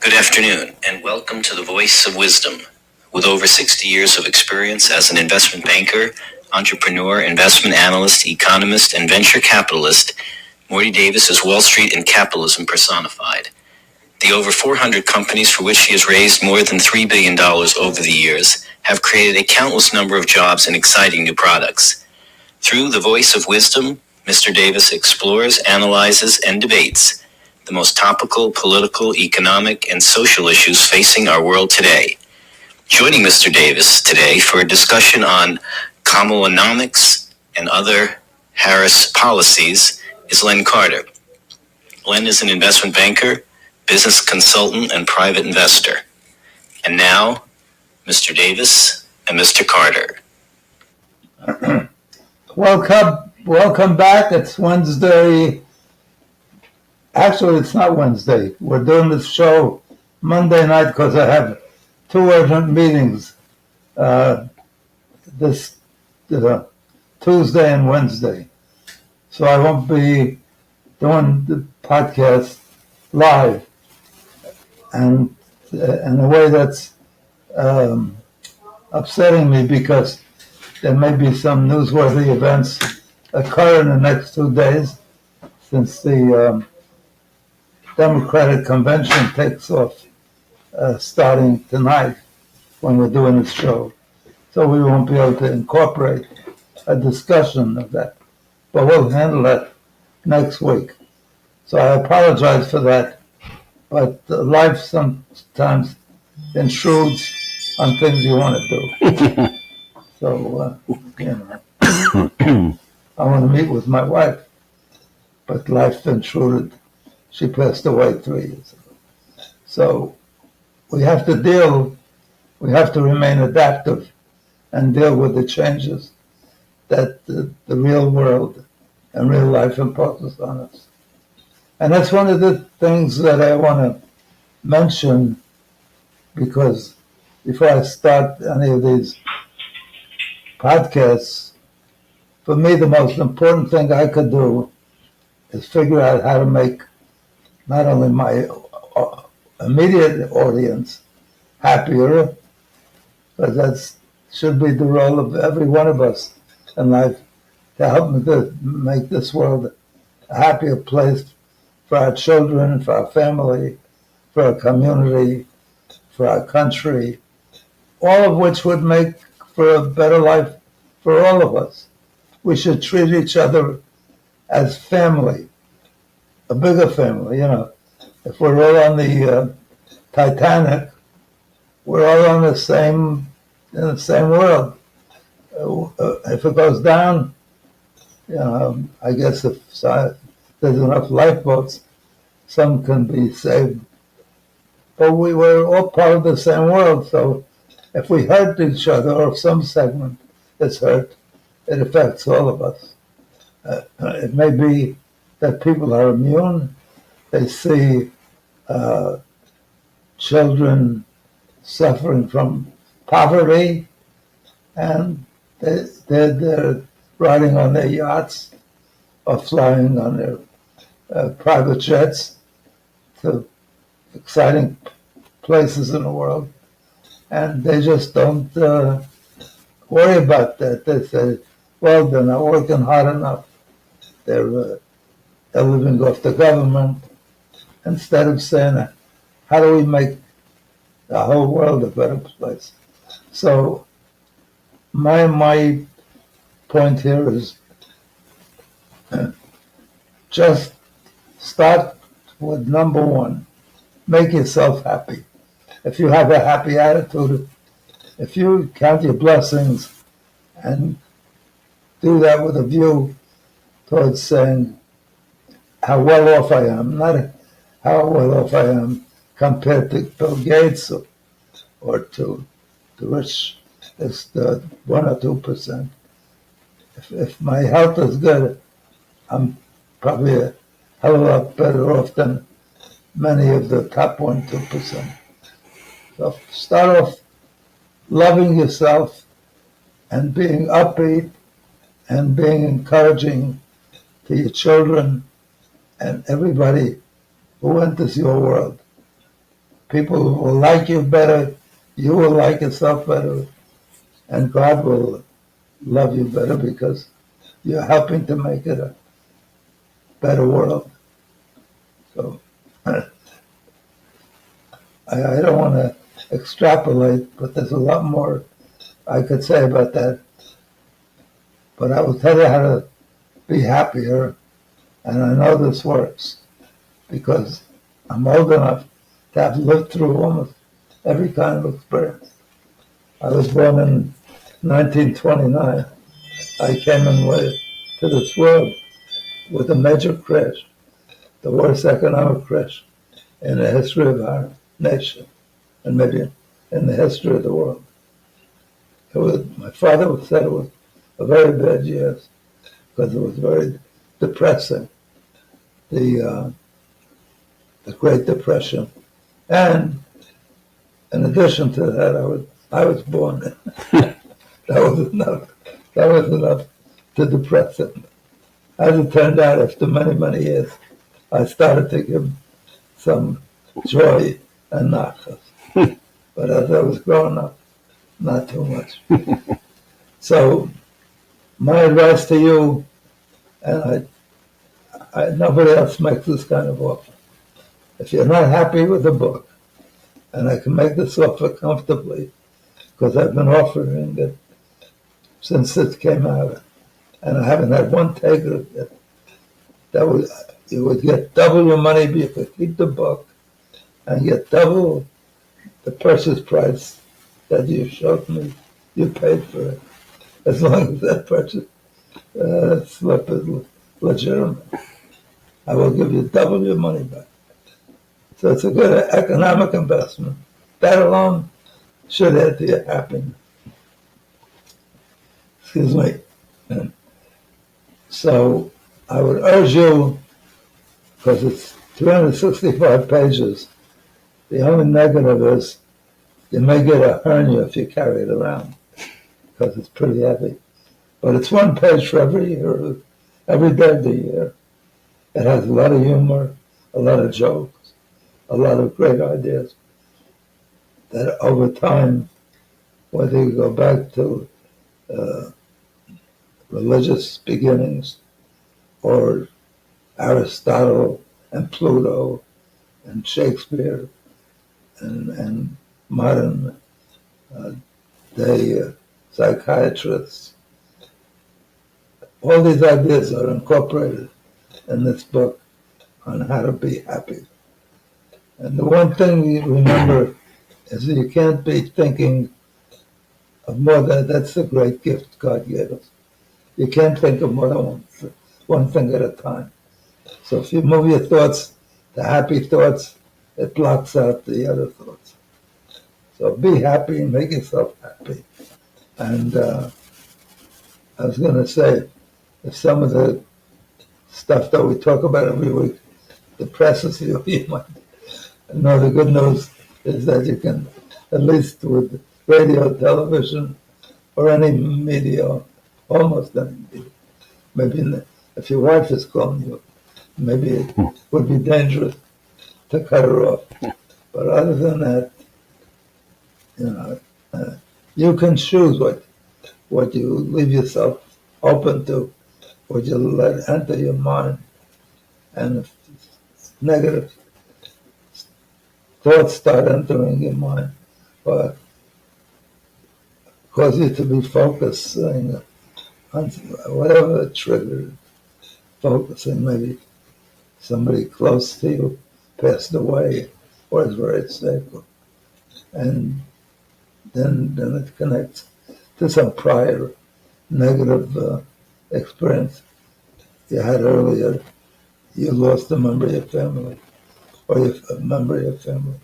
Good afternoon, and welcome to the Voice of Wisdom. With over 60 years of experience as an investment banker, entrepreneur, investment analyst, economist, and venture capitalist, Morty Davis is Wall Street and capitalism personified. The over 400 companies for which he has raised more than $3 billion over the years have created a countless number of jobs and exciting new products. Through the Voice of Wisdom, Mr. Davis explores, analyzes, and debates the most topical political, economic, and social issues facing our world today. Joining Mr. Davis today for a discussion on Kamalanomics and other Harris policies is Len Carter. Len is an investment banker, business consultant, and private investor. And now, Mr. Davis and Mr. Carter. Welcome back. It's Wednesday. Actually, it's not Wednesday. We're doing this show Monday night because I have two urgent meetings this Tuesday and Wednesday. So I won't be doing the podcast live. And in a way that's upsetting me because there may be some newsworthy events occur in the next 2 days since the Democratic Convention takes off starting tonight when we're doing this show. So we won't be able to incorporate a discussion of that. But we'll handle that next week. So I apologize for that. But life sometimes intrudes on things you want to do. So, I want to meet with my wife, but life intruded. She passed away 3 years ago. So we have to remain adaptive and deal with the changes that the real world and real life imposes on us. And that's one of the things that I want to mention, because before I start any of these podcasts, for me the most important thing I could do is figure out how to make not only my immediate audience happier, but that should be the role of every one of us in life, to help me to make this world a happier place for our children, for our family, for our community, for our country, all of which would make for a better life for all of us. We should treat each other as family, a bigger family, If we're all on the Titanic, we're all on in the same world. If it goes down, I guess if there's enough lifeboats, some can be saved. But we were all part of the same world, so if we hurt each other, or if some segment is hurt, it affects all of us. It may be that people are immune. They see children suffering from poverty, and they're riding on their yachts or flying on their private jets to exciting places in the world, and they just don't worry about that. They say, well, they're not working hard enough. They're living off the government, instead of saying, how do we make the whole world a better place? So my point here is just start with number one. Make yourself happy. If you have a happy attitude, if you count your blessings and do that with a view towards saying how well off I am, not how well off I am compared to Bill Gates or to the rich, it's the 1 or 2%. If my health is good, I'm probably a hell of a lot better off than many of the top 1, 2%. So start off loving yourself and being upbeat and being encouraging to your children and everybody who enters your world. people will like you better, you will like yourself better, and God will love you better because you're helping to make it a better world. So I don't want to extrapolate, but there's a lot more I could say about that. But I will tell you how to be happier, and I know this works because I'm old enough to have lived through almost every kind of experience. I was born in 1929. I came in to this world with a major crash, the worst economic crash in the history of our nation, and maybe in the history of the world. My father said it was a very bad year because it was very depressing, the Great Depression. And in addition to that, I was born. That was enough. That was enough to depress him. As it turned out, after many, many years, I started to give some joy and nachas. But as I was growing up, not too much. So my advice to you, and nobody else makes this kind of offer. If you're not happy with the book, and I can make this offer comfortably, because I've been offering it since it came out, and I haven't had one taker yet. You would get double your money if you could keep the book, and get double the purchase price that you showed me you paid for it, as long as that purchase slip is legitimate. I will give you double your money back. So it's a good economic investment. That alone should add to your happiness. Excuse me. So I would urge you, because it's 365 pages, the only negative is you may get a hernia if you carry it around, because it's pretty heavy. But it's one page for every year, every day of the year. It has a lot of humor, a lot of jokes, a lot of great ideas that over time, whether you go back to religious beginnings or Aristotle and Pluto and Shakespeare and modern day psychiatrists, all these ideas are incorporated in this book on how to be happy. And the one thing you remember is that you can't be thinking of more than that's the great gift God gave us. You can't think of more than one thing at a time. So if you move your thoughts to happy thoughts, it blocks out the other thoughts. So be happy and make yourself happy. And I was going to say, if some of the stuff that we talk about every week depresses you, you might know the good news is that you can, at least with radio, television, or any media, almost any media, maybe if your wife is calling you, maybe it would be dangerous to cut her off. But other than that, you can choose what you leave yourself open to, what you let enter your mind. And if negative thoughts start entering your mind, or cause you to be focusing on whatever triggered focusing, maybe somebody close to you passed away or is very sick, and then it connects to some prior negative experience you had earlier. You lost a member of your family, or a member of your family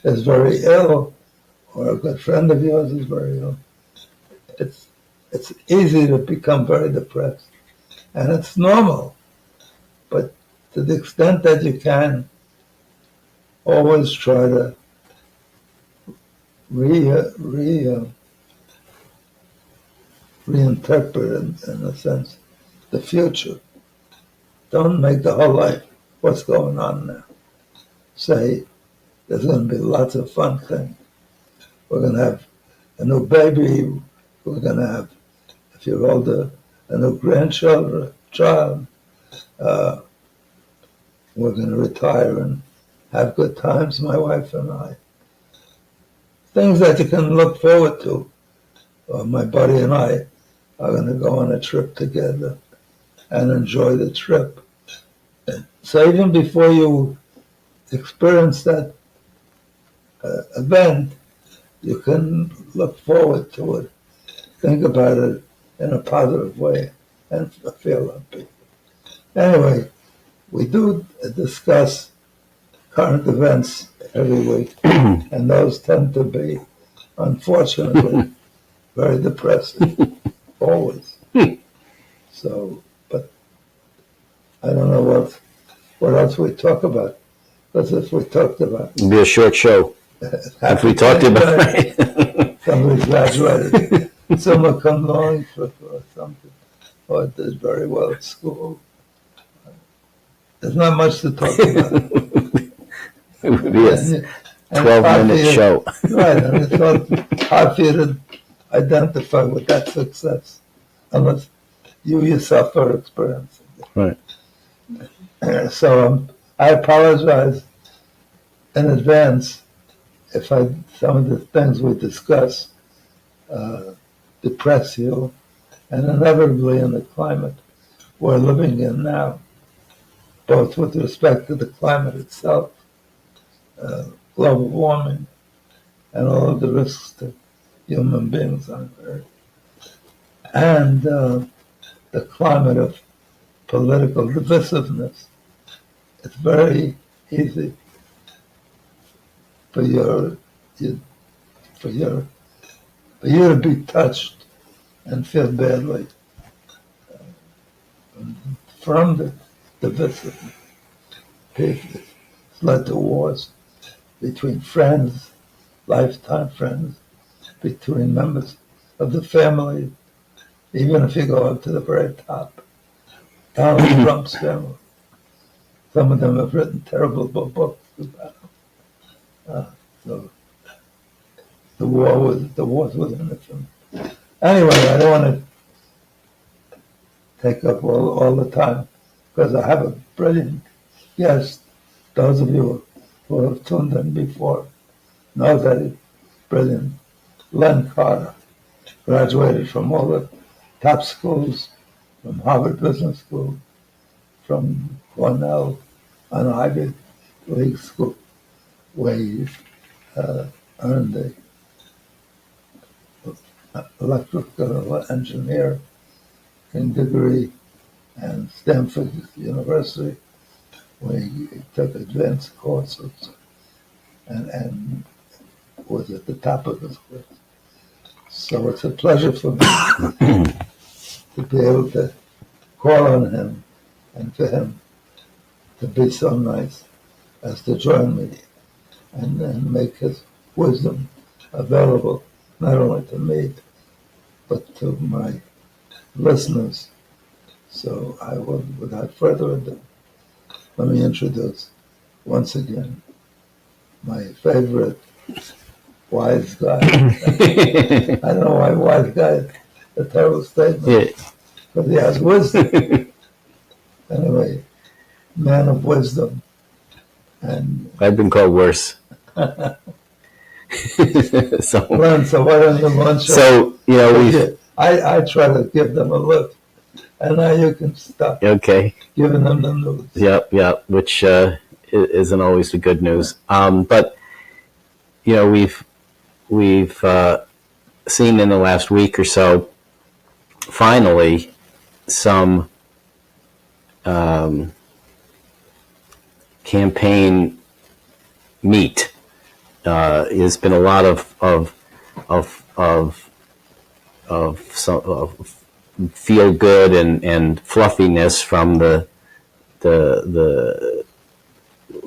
is very ill, or a good friend of yours is very ill. It's easy to become very depressed, and it's normal. But to the extent that you can, always try to reinterpret, in a sense, the future. Don't make the whole life what's going on now. Say, There's going to be lots of fun things. We're going to have a new baby. We're going to have, if you're older, a new child. Uh, we're going to retire and have good times, my wife and I. Things that you can look forward to. My buddy and I are going to go on a trip together and enjoy the trip. So even before you experience that event, you can look forward to it, think about it in a positive way, and feel happy. Anyway, we do discuss current events every week, and those tend to be, unfortunately, very depressing, always. So, but I don't know what else we talk about. That's what we talked about. It'd be a short show if we talked about it. Somebody's graduated. Someone comes along for something, or did very well at school. There's not much to talk about. It would be a 12-minute show. Right, and it's hard for you to identify with that success unless you yourself are experiencing it. Right. So I apologize in advance if some of the things we discuss depress you, and inevitably in the climate we're living in now, both with respect to the climate itself, global warming, and all of the risks to human beings on Earth, and the climate of political divisiveness. It's very easy for you to be touched and feel badly from the divisiveness. It's led to wars between friends, lifetime friends, between members of the family, even if you go up to the very top. Donald Trump's family. Some of them have written terrible books about him. So the wars within the family. Anyway, I don't want to take up all the time because I have a brilliant guest. Those of you who have tuned in before know that he's brilliant. Len Carter graduated from all the top schools, from Harvard Business School, from Cornell, an Ivy League school, where he earned an electrical engineering degree, and Stanford University, where he took advanced courses and was at the top of his course. So it's a pleasure for me to be able to call on him and for him to be so nice as to join me and make his wisdom available not only to me but to my listeners. So I will, without further ado, let me introduce once again my favorite wise guy. I don't know why wise guy is a terrible statement, but he has wisdom. Anyway, man of wisdom. And I've been called worse. so why don't you launch? So I try to give them a lift, and now you can stop. Okay. Giving them the news. Yep. Which isn't always the good news. But we've seen in the last week or so, finally, some campaign meat. There's been a lot of feel good and fluffiness from the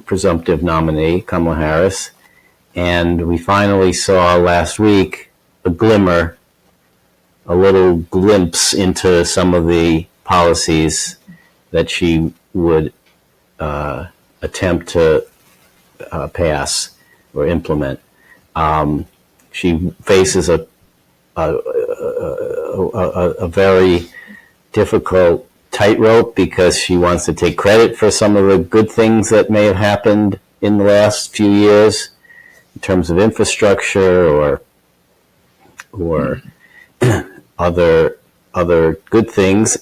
presumptive nominee, Kamala Harris, and we finally saw last week a little glimpse into some of the policies that she would attempt to pass. or implement. She faces a very difficult tightrope because she wants to take credit for some of the good things that may have happened in the last few years in terms of infrastructure or other good things,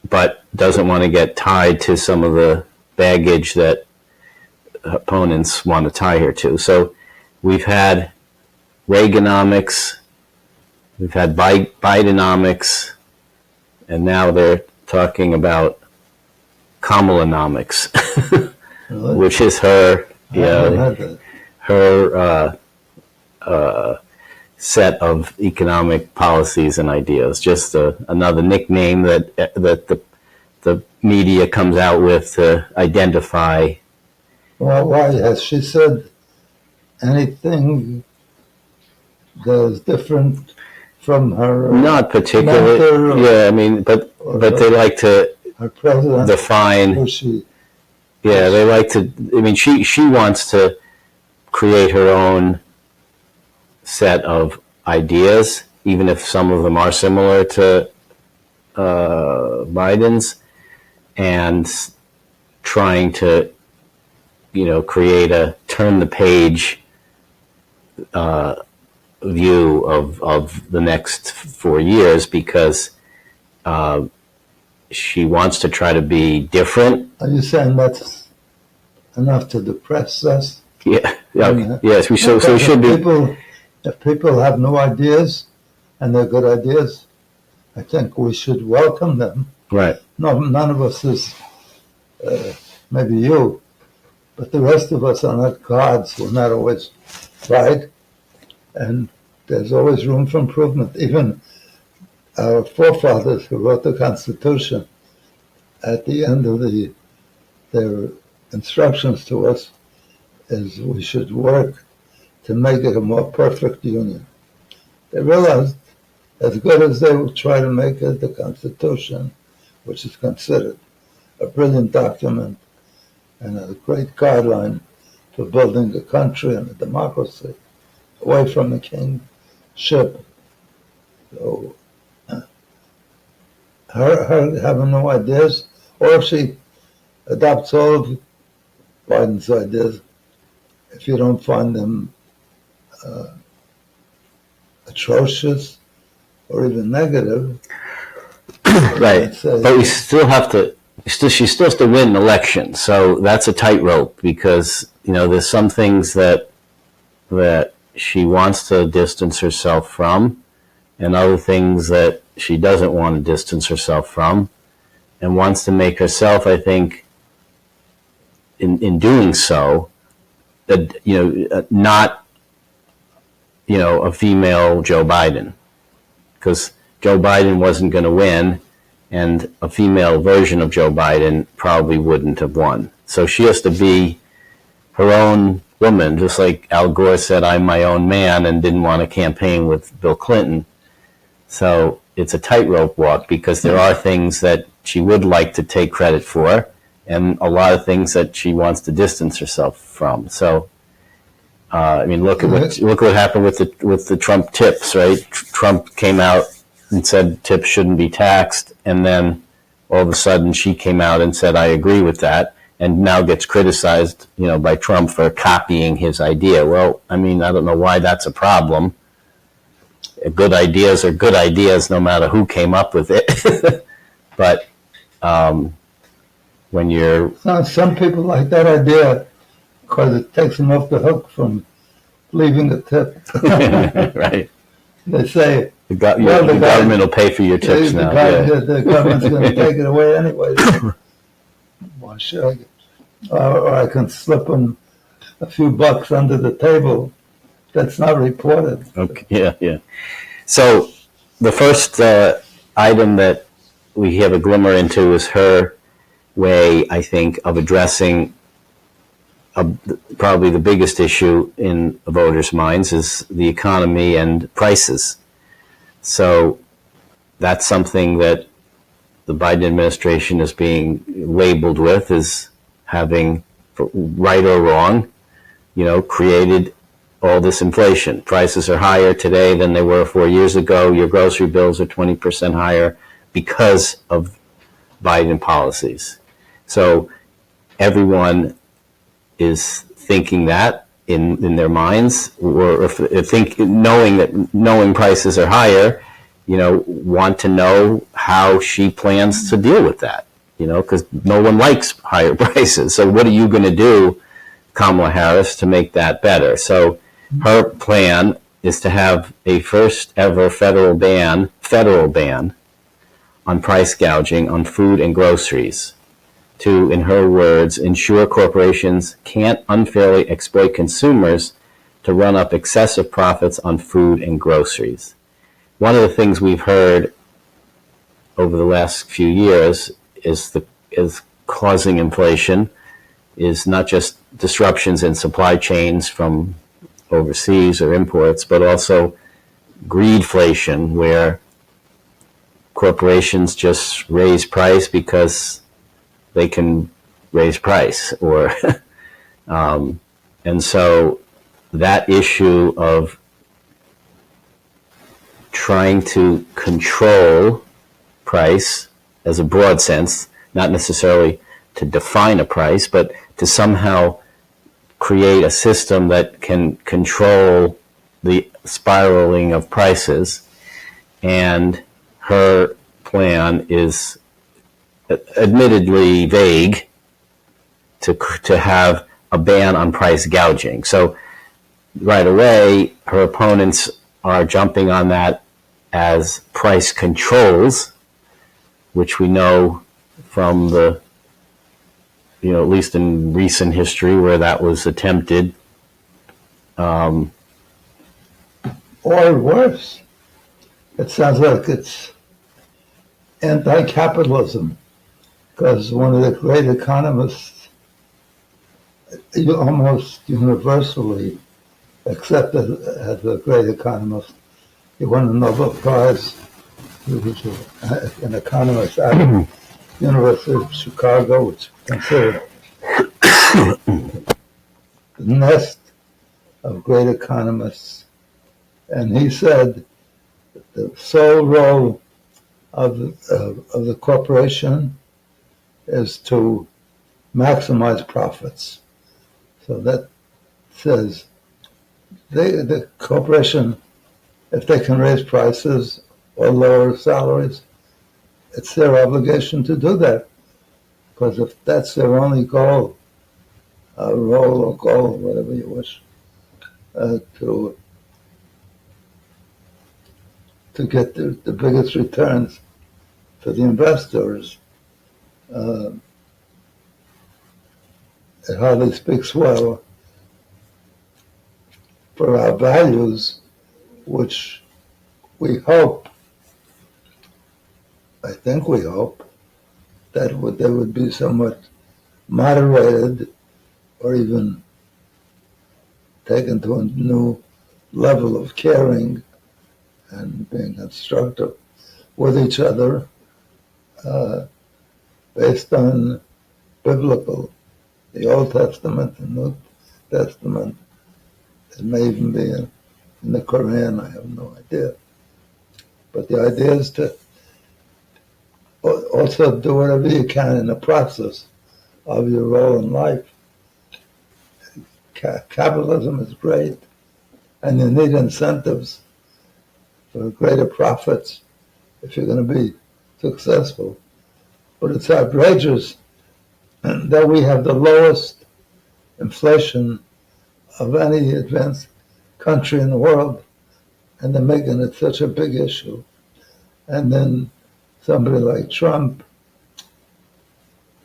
but doesn't want to get tied to some of the baggage that opponents want to tie her to. So we've had Reaganomics, we've had Bidenomics, and now they're talking about Kamalanomics, Really? which is her set of economic policies and ideas. Just another nickname that the media comes out with to identify. Well, why has she said anything that is different from her? Not particularly. Yeah, I mean, but they like to her president define. Who she? Yeah, they like to. I mean, she wants to create her own set of ideas, even if some of them are similar to Biden's, and trying to, create a turn the page view of the next 4 years because she wants to try to be different. Are you saying that's enough to depress us? Yeah. Yes. We should be. If people have no ideas and they're good ideas, I think we should welcome them. Right. No, none of us is, maybe you, but the rest of us are not gods. We're not always right. And there's always room for improvement. Even our forefathers who wrote the Constitution, at the end of their instructions to us, is we should work to make it a more perfect union. They realized, as good as they would try to make it, the Constitution, which is considered a brilliant document and a great guideline for building a country and a democracy away from the kingship. So, her having no ideas, or if she adopts all of Biden's ideas, if you don't find them atrocious or even negative, right? But we still have to. She still has to win an election, so that's a tightrope because there's some things that she wants to distance herself from, and other things that she doesn't want to distance herself from, and wants to make herself, I think, in doing so, not a female Joe Biden, because Joe Biden wasn't going to win, and a female version of Joe Biden probably wouldn't have won. So she has to be her own woman, just like Al Gore said, "I'm my own man," and didn't want to campaign with Bill Clinton. So it's a tightrope walk because there are things that she would like to take credit for, and a lot of things that she wants to distance herself from. So, look what happened with the Trump tips, right? Trump came out and said tips shouldn't be taxed, and then all of a sudden she came out and said, "I agree with that," and now gets criticized, by Trump for copying his idea. Well, I don't know why that's a problem. Good ideas are good ideas, no matter who came up with it. But when you're some people like that idea because it takes them off the hook from leaving a tip. right, They say the government will pay for your tips now. The government's going to take it away anyway. Why should I? Or I can slip them a few bucks under the table. That's not reported. Okay. Yeah. So the first item that we have a glimmer into is her way, I think, of addressing probably the biggest issue in voters' minds is the economy and prices. So that's something that the Biden administration is being labeled with as having, right or wrong, created all this inflation. Prices are higher today than they were 4 years ago. Your grocery bills are 20% higher because of Biden policies. So everyone is thinking that in their minds, or knowing prices are higher, want to know how she plans to deal with that, because no one likes higher prices. So what are you going to do, Kamala Harris, to make that better? So her plan is to have a first ever federal ban on price gouging on food and groceries to, in her words, ensure corporations can't unfairly exploit consumers to run up excessive profits on food and groceries. One of the things we've heard over the last few years is causing inflation is not just disruptions in supply chains from overseas or imports, but also greedflation, where corporations just raise price because they can raise price, or and so that issue of trying to control price as a broad sense, not necessarily to define a price, but to somehow create a system that can control the spiraling of prices. And her plan is admittedly vague to have a ban on price gouging. So right away, her opponents are jumping on that as price controls, which we know from the, at least in recent history where that was attempted. Or worse, it sounds like it's anti-capitalism, because one of the great economists, almost universally accepted as a great economist, he won a Nobel Prize. He was an economist at the University of Chicago, which is considered the nest of great economists. And he said that the sole role of the corporation is to maximize profits. So that says the corporation, if they can raise prices or lower salaries, it's their obligation to do that. Because if that's their only goal, role or goal, whatever you wish, to get the biggest returns for the investors, it hardly speaks well for our values, which we hope, I think we hope, that they would be somewhat moderated or even taken to a new level of caring and being constructive with each other, based on biblical, the Old Testament, the New Testament. It may even be in the Quran, I have no idea. But the idea is to also do whatever you can in the process of your role in life. Capitalism is great, and you need incentives for greater profits if you're going to be successful. But it's outrageous that we have the lowest inflation of any advanced country in the world, and they're making it such a big issue. And then somebody like Trump,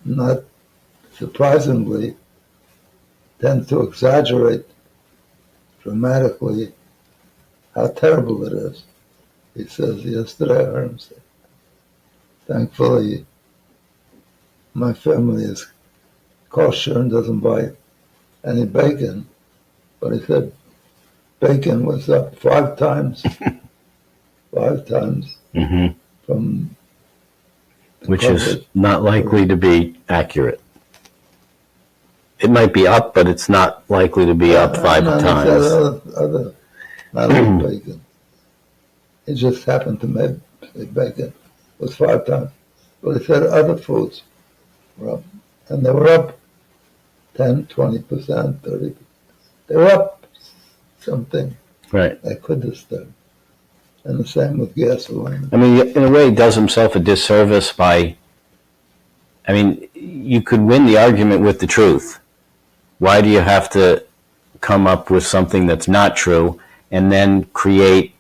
not surprisingly, tends to exaggerate dramatically how terrible it is. He says, yesterday I heard him say, thankfully my family is kosher and doesn't buy any bacon. But he said bacon was up 5 times, mm-hmm. from which is not likely to be accurate. it might be up, but it's not likely to be up five times. Other, not only bacon. It just happened to make bacon was 5 times. But he said other foods were up. And they were up 10, 20%, 30%. They were up something. Right. I could disturb. And the same with gasoline. I mean, in a way, he does himself a disservice by, I mean, you could win the argument with the truth. Why do you have to come up with something that's not true and then create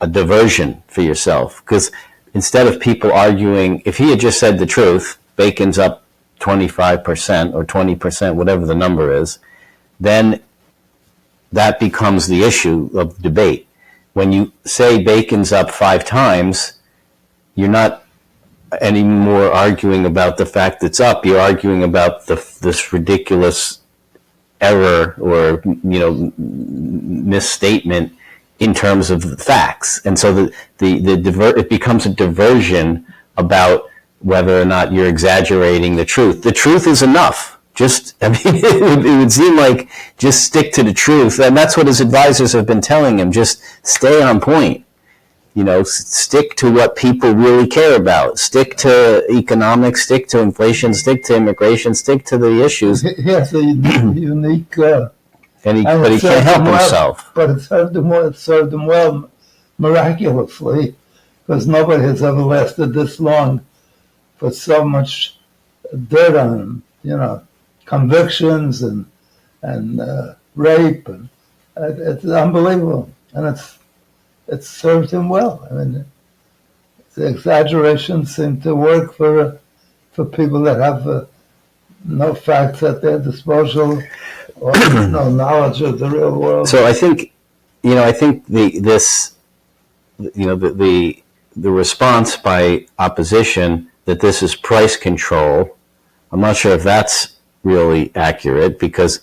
a diversion for yourself? Because instead of people arguing, if he had just said the truth, bacon's up 25% or 20%, whatever the number is, then that becomes the issue of debate. When you say bacon's up 5 times, you're not anymore arguing about the fact it's up. You're arguing about this ridiculous error or misstatement in terms of the facts, and so it becomes a diversion about whether or not you're exaggerating the truth. The truth is enough. It would seem like just stick to the truth, and that's what his advisors have been telling him. Just stay on point. Stick to what people really care about. Stick to economics. Stick to inflation. Stick to immigration. Stick to the issues. He has a unique. But he can't help himself. But it served him well, miraculously, because nobody has ever lasted this long with so much dirt on him. Convictions and rape, and it's unbelievable, and it's served him well. I mean, the exaggerations seem to work for people that have no facts at their disposal or no knowledge of the real world. So I think the response by opposition that this is price control, I'm not sure if that's really accurate, because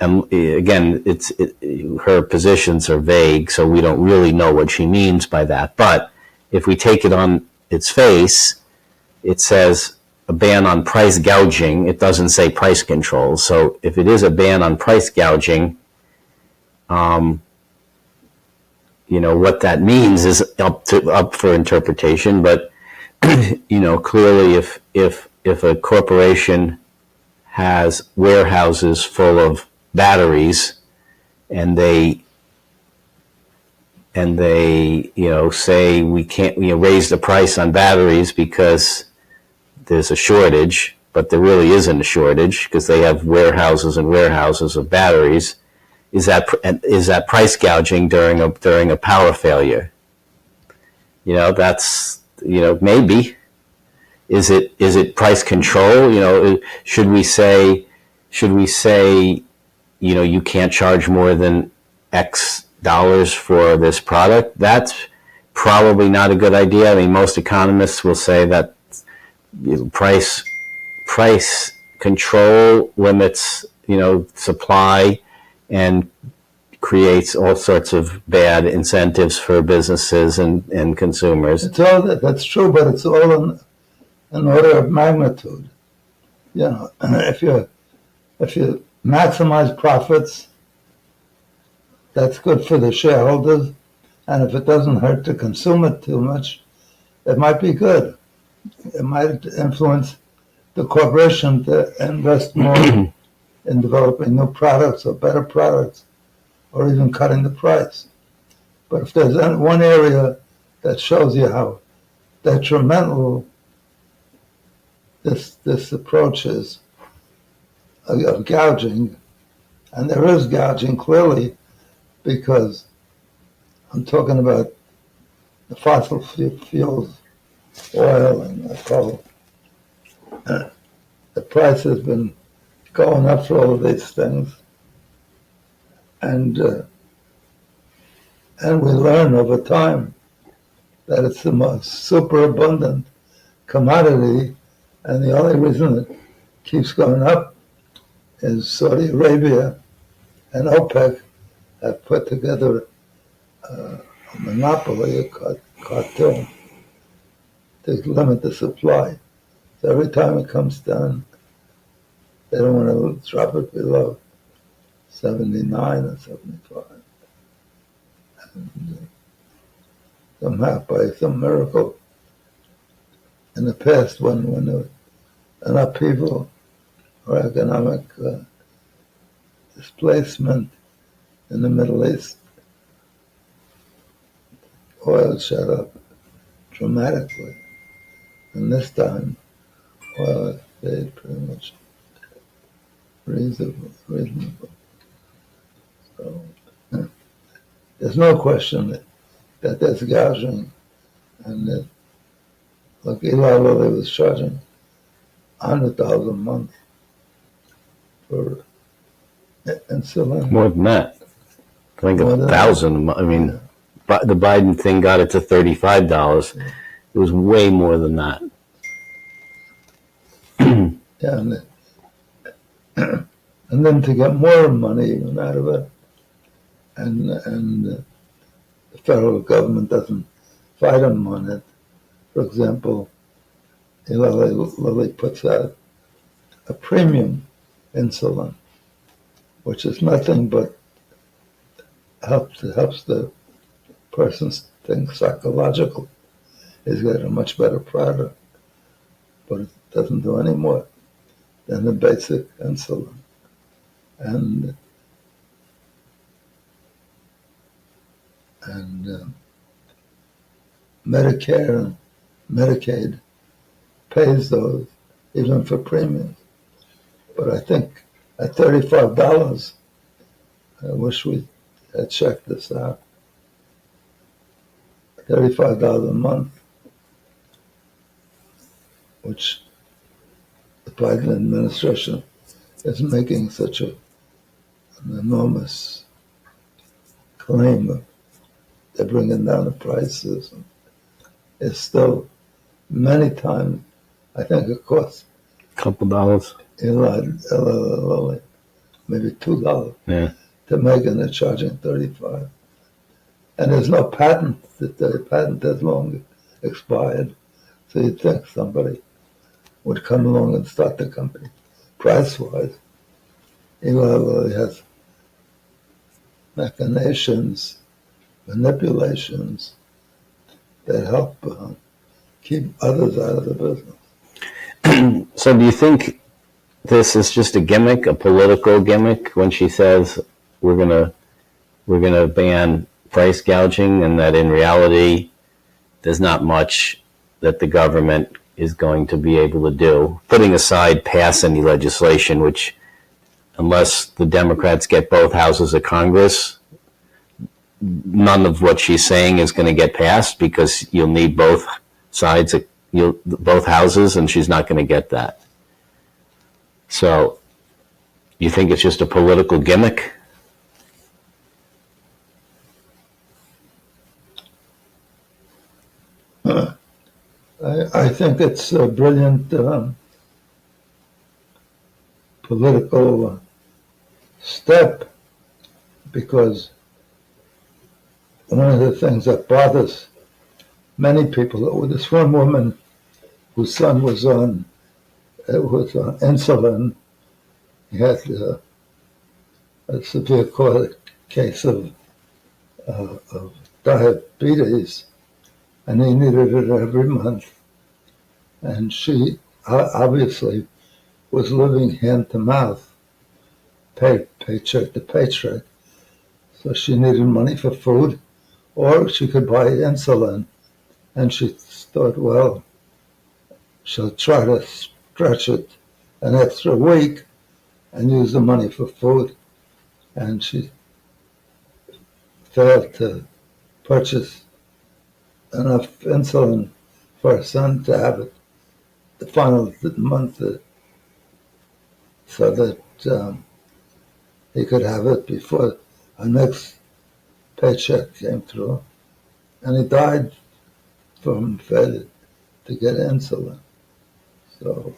again, her positions are vague, so we don't really know what she means by that. But if we take it on its face, it says a ban on price gouging. It doesn't say price control. So if it is a ban on price gouging, what that means is up for interpretation. But clearly, if a corporation has warehouses full of batteries, and they say we can't raise the price on batteries because there's a shortage, but there really isn't a shortage because they have warehouses and warehouses of batteries. Is that price gouging during a power failure? That's maybe. Is it price control? Should we say you can't charge more than X dollars for this product? That's probably not a good idea. I mean, most economists will say that price control limits supply and creates all sorts of bad incentives for businesses and consumers. It's all that's true, but it's all in an order of magnitude. If you maximize profits, that's good for the shareholders, and if it doesn't hurt the consumer too much, it might be good. It might influence the corporation to invest more in developing new products or better products, or even cutting the price. But if there's one area that shows you how detrimental this approach is of gouging, and there is gouging clearly, because I'm talking about the fossil fuels, oil and coal. The price has been going up for all of these things, and we learn over time that it's the most super abundant commodity, and the only reason it keeps going up is Saudi Arabia and OPEC have put together a monopoly, a cartel, to limit the supply. So every time it comes down, They don't want to drop it below 79 or 75. And somehow, by some miracle, in the past, when there was an upheaval or economic displacement in the Middle East, oil shot up dramatically. And this time, oil stayed pretty much reasonable. So, there's no question that there's gouging, and that, look, Eli Lilly was charging $100,000 a month for insulin. More than that. I think More than 1,000. I mean, the Biden thing got it to $35. It was way more than that. Yeah, and then to get more money even out of it, and the federal government doesn't fight them on it. For example, Eli Lilly puts out a premium insulin, which is nothing but helps the person think psychological. He's got a much better product, but it doesn't do any more than the basic insulin. And Medicare and Medicaid pays those even for premiums. But I think at $35, I wish we had checked this out. $35 a month, which the Biden administration is making such an enormous claim of they're bringing down the prices. It's still many times, I think it costs A couple dollars. Eli Lilly maybe $2 to make, and they're charging $35. And there's no patent. The patent has long expired. So you'd think somebody would come along and start the company price-wise. Eli Lilly has machinations, manipulations that help keep others out of the business. So do you think this is just a gimmick, a political gimmick, when she says we're gonna ban price gouging, and that in reality there's not much that the government is going to be able to do, putting aside pass any legislation, which unless the Democrats get both houses of Congress, none of what she's saying is going to get passed, because you'll need both sides, both houses, and she's not going to get that. So you think it's just a political gimmick? I think it's a brilliant political step, because one of the things that bothers many people, this one woman whose son was on insulin, he had a severe case of diabetes, and he needed it every month. And she obviously was living hand to mouth, paycheck to paycheck. So she needed money for food, or she could buy insulin. And she thought, well, she'll try to stretch it an extra week and use the money for food. And she failed to purchase enough insulin for her son to have it the final month, so that he could have it before our next paycheck came through. And he died from failure to get insulin. So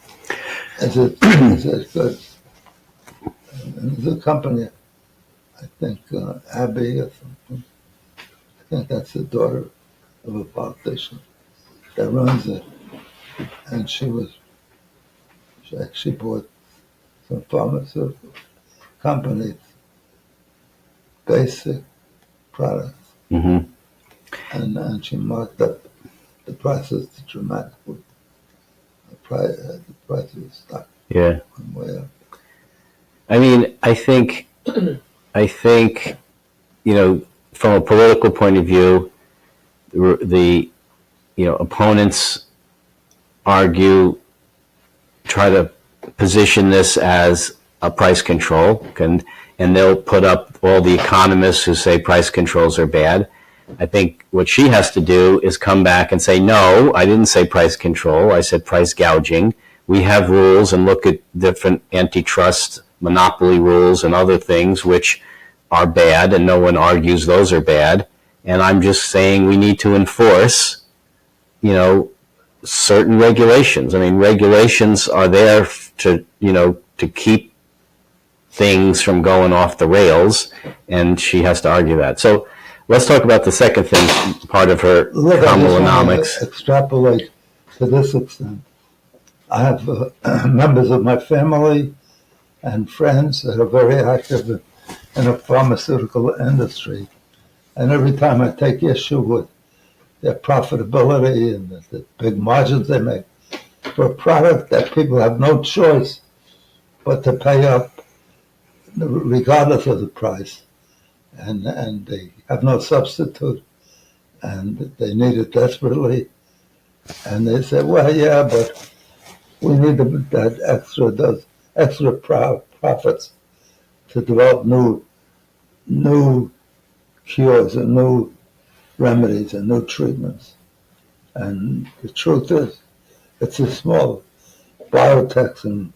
is it good? And there's a company, I think Abbey or something, I think that's the daughter of a politician that runs it. And she actually bought some pharmaceutical companies, basic products, Hmm. and she marked up the prices dramatically. The price of the stock Yeah. went way up. I mean, I think, from a political point of view, the opponents argue, try to position this as a price control, and they'll put up all the economists who say price controls are bad. I think what she has to do is come back and say, no, I didn't say price control, I said price gouging. We have rules, and look at different antitrust monopoly rules and other things which are bad, and no one argues those are bad. And I'm just saying we need to enforce, certain regulations. I mean, regulations are there to keep things from going off the rails, and she has to argue that. So let's talk about the second thing, part of her Kamalanomics. Extrapolate to this extent. I have members of my family and friends that are very active in the pharmaceutical industry. And every time I take issue with their profitability and the big margins they make for a product that people have no choice but to pay up regardless of the price, and they have no substitute, and they need it desperately, and they say, well, yeah, but we need that extra profits to develop new cures and new remedies and new treatments. And the truth is, it's the small biotechs in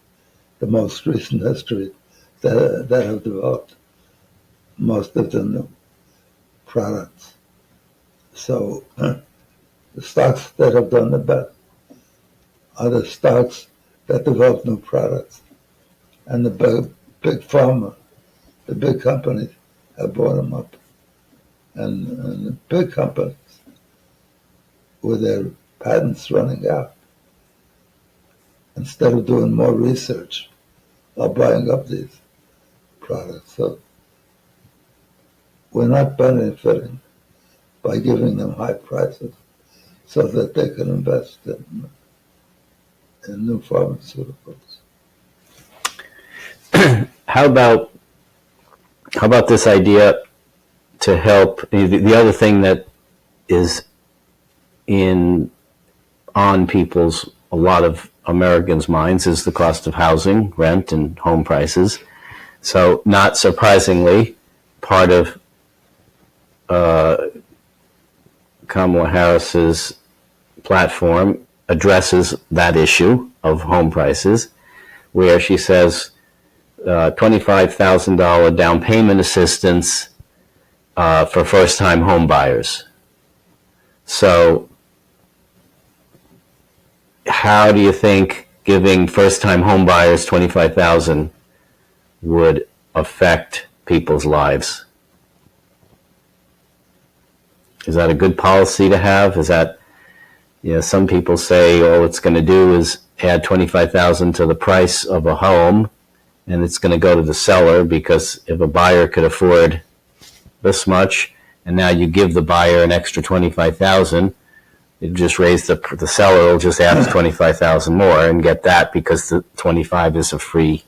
the most recent history that have developed most of the new products. So the stocks that have done the best are the stocks that develop new products. And the big pharma, the big companies have bought them up. And the big companies, with their patents running out, instead of doing more research, are buying up these products. So we're not benefiting by giving them high prices so that they can invest in new pharmaceuticals. How about this idea to help? The other thing that is on a lot of Americans' minds is the cost of housing, rent, and home prices. So, not surprisingly, part of Kamala Harris's platform addresses that issue of home prices, where she says $25,000 down payment assistance for first-time home buyers. So how do you think giving first-time home buyers $25,000 would affect people's lives? Is that a good policy to have? Is that, some people say all it's going to do is add $25,000 to the price of a home, and it's going to go to the seller, because if a buyer could afford this much, and now you give the buyer an extra $25,000, it just raise the seller will just ask $25,000 more and get that, because the $25,000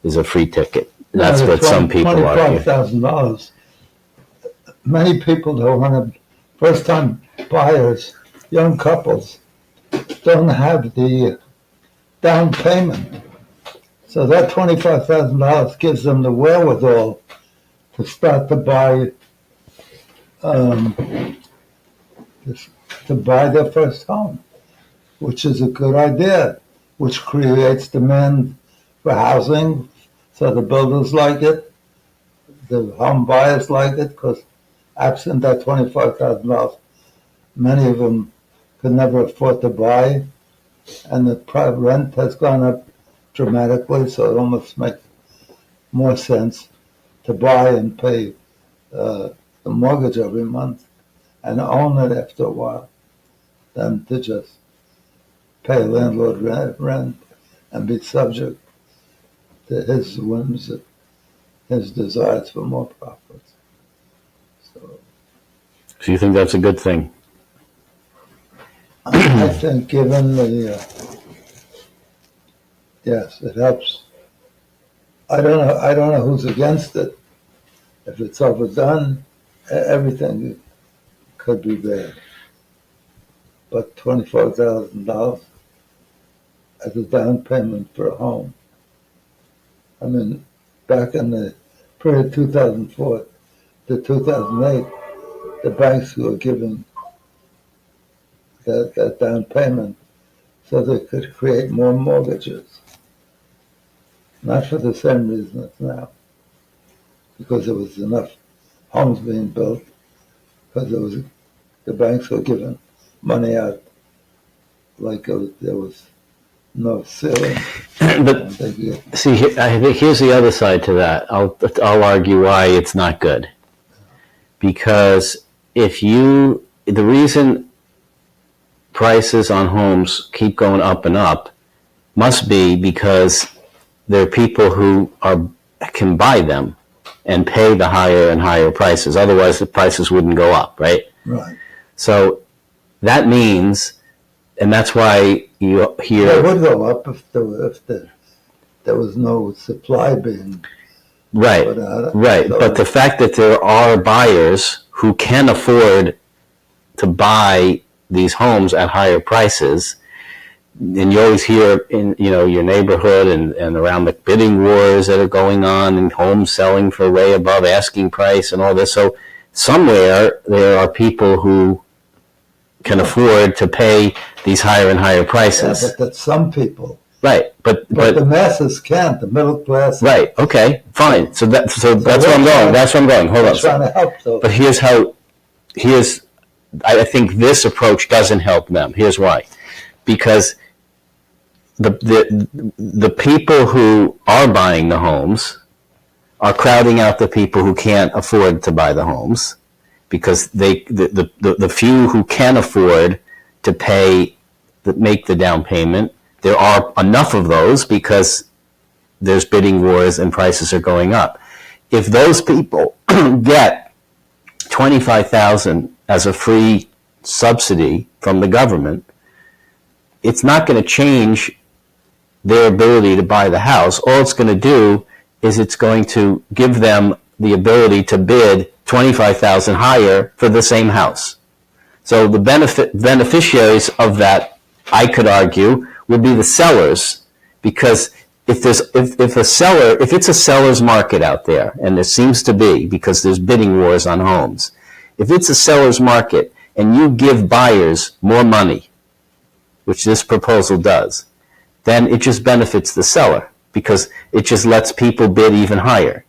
is a free ticket. That's what some people argue. $25,000. Many people don't want to. First-time buyers, young couples, don't have the down payment. So that $25,000 gives them the wherewithal to start to buy their first home, which is a good idea, which creates demand for housing. So the builders like it, the home buyers like it, because absent that $25,000, many of them could never afford to buy, and the rent has gone up dramatically, so it almost makes more sense to buy and pay the mortgage every month and own it after a while than to just pay landlord rent and be subject to his whims, his desires for more profits. So you think that's a good thing? I think given the, yes, it helps. I don't know who's against it. If it's overdone, everything could be bad. But $24,000 as a down payment for a home. I mean, back in the period 2004 to 2008, the banks were giving that down payment so they could create more mortgages. Not for the same reason as now, because there was enough homes being built, because the banks were giving money out like there was no ceiling. But see, I think here's the other side to that. I'll argue why it's not good. Because the reason prices on homes keep going up and up must be because there are people who can buy them and pay the higher and higher prices. Otherwise, the prices wouldn't go up, right? Right. So that means, and that's why you hear... It would go up if there was no supply being... Right, right. So, but the fact that there are buyers who can afford to buy these homes at higher prices, and you always hear in your neighborhood and around the bidding wars that are going on, and homes selling for way above asking price and all this. So somewhere there are people who can afford to pay these higher and higher prices. Yeah, but that's some people. Right, but the masses can't. The middle class. Right. Okay. Fine. So that's where I'm going. That's where I'm going. Hold on. Trying to help those. But I think this approach doesn't help them. Here's why. Because the people who are buying the homes are crowding out the people who can't afford to buy the homes, because the few who can afford to make the down payment, there are enough of those because there's bidding wars and prices are going up. If those people get $25,000 as a free subsidy from the government, it's not going to change their ability to buy the house. All it's going to do is it's going to give them the ability to bid $25,000 higher for the same house. So the beneficiaries of that, I could argue, would be the sellers, because if it's a seller's market out there, and there seems to be because there's bidding wars on homes, if it's a seller's market and you give buyers more money, which this proposal does, then it just benefits the seller because it just lets people bid even higher.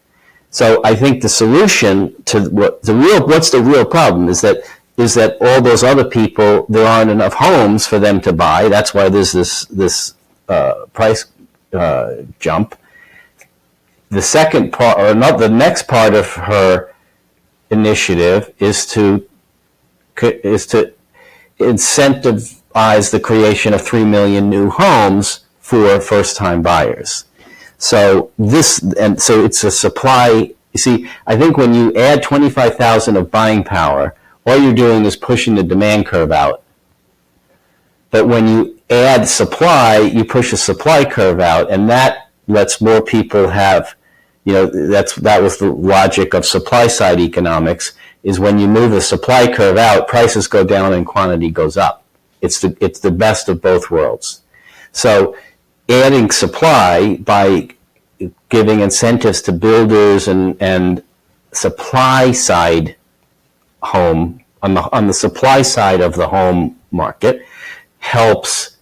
So I think the solution to what's the real problem is that all those other people, there aren't enough homes for them to buy. That's why there's this price jump. The second part, or not, the next part of her initiative is to incentivize the creation of 3 million new homes for first-time buyers. So it's a supply. You see, I think when you add 25,000 of buying power, all you're doing is pushing the demand curve out. But when you add supply, you push the supply curve out, and that lets more people have, that was the logic of supply side economics, is when you move the supply curve out, prices go down and quantity goes up. It's the best of both worlds. So adding supply by giving incentives to builders and supply side home, on the supply side of the home market, helps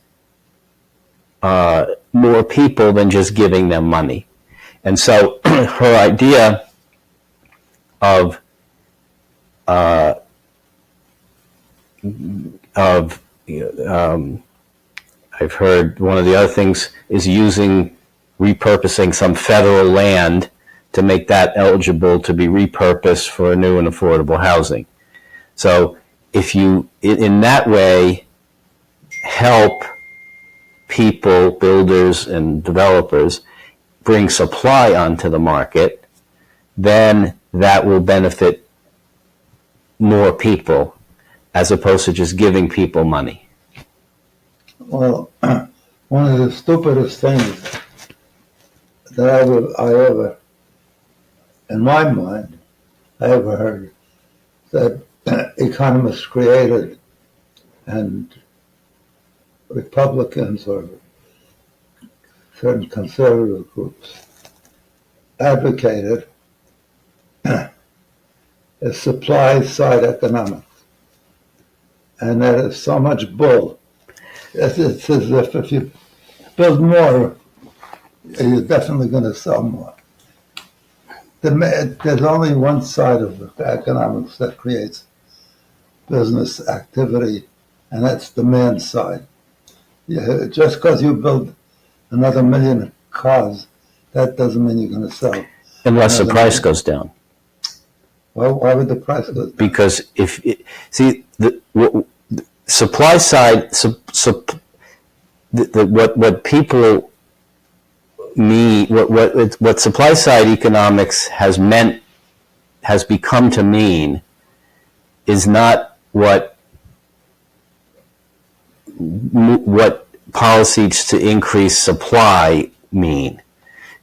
more people than just giving them money. And so her idea of I've heard one of the other things is repurposing some federal land to make that eligible to be repurposed for new and affordable housing. So if you, in that way, help people, builders and developers, bring supply onto the market, then that will benefit more people as opposed to just giving people money. Well, one of the stupidest things that I ever, in my mind, I ever heard that economists created and Republicans or certain conservative groups advocated is supply side economics. And that is so much bull. It's as if you build more, you're definitely going to sell more. There's only one side of economics that creates business activity, and that's demand side. Just because you build another million cars, that doesn't mean you're going to sell. Unless the price goes down. Well, why would the price go down? Because supply side, what people mean, what supply side economics has become to mean is not what policies to increase supply mean.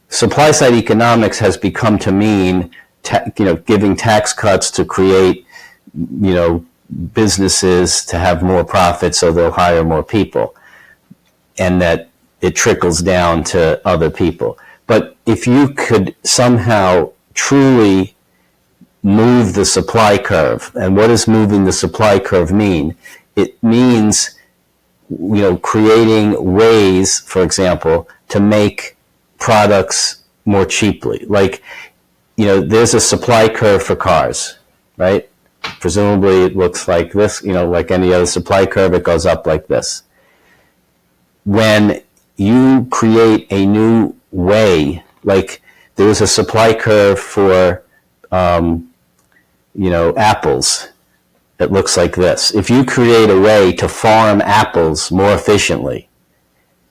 Supply side economics has become to mean, giving tax cuts to create, businesses to have more profit so they'll hire more people, and that it trickles down to other people. But if you could somehow truly move the supply curve, and what does moving the supply curve mean? It means, creating ways, for example, to make products more cheaply. Like, there's a supply curve for cars, right? Presumably it looks like this, like any other supply curve, it goes up like this. When you create a new way, like there was a supply curve for, apples that looks like this. If you create a way to farm apples more efficiently,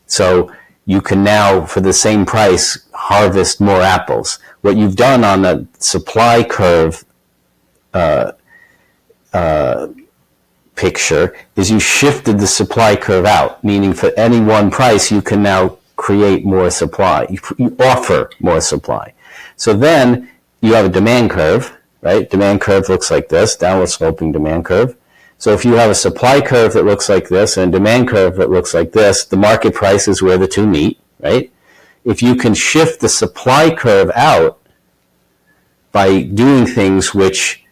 so you can now, for the same price, harvest more apples. What you've done on the supply curve picture is you shifted the supply curve out, meaning for any one price you can now create more supply. You offer more supply. So then you have a demand curve, right? Demand curve looks like this, downward sloping demand curve. So if you have a supply curve that looks like this and a demand curve that looks like this, the market price is where the two meet, right? If you can shift the supply curve out by doing things which,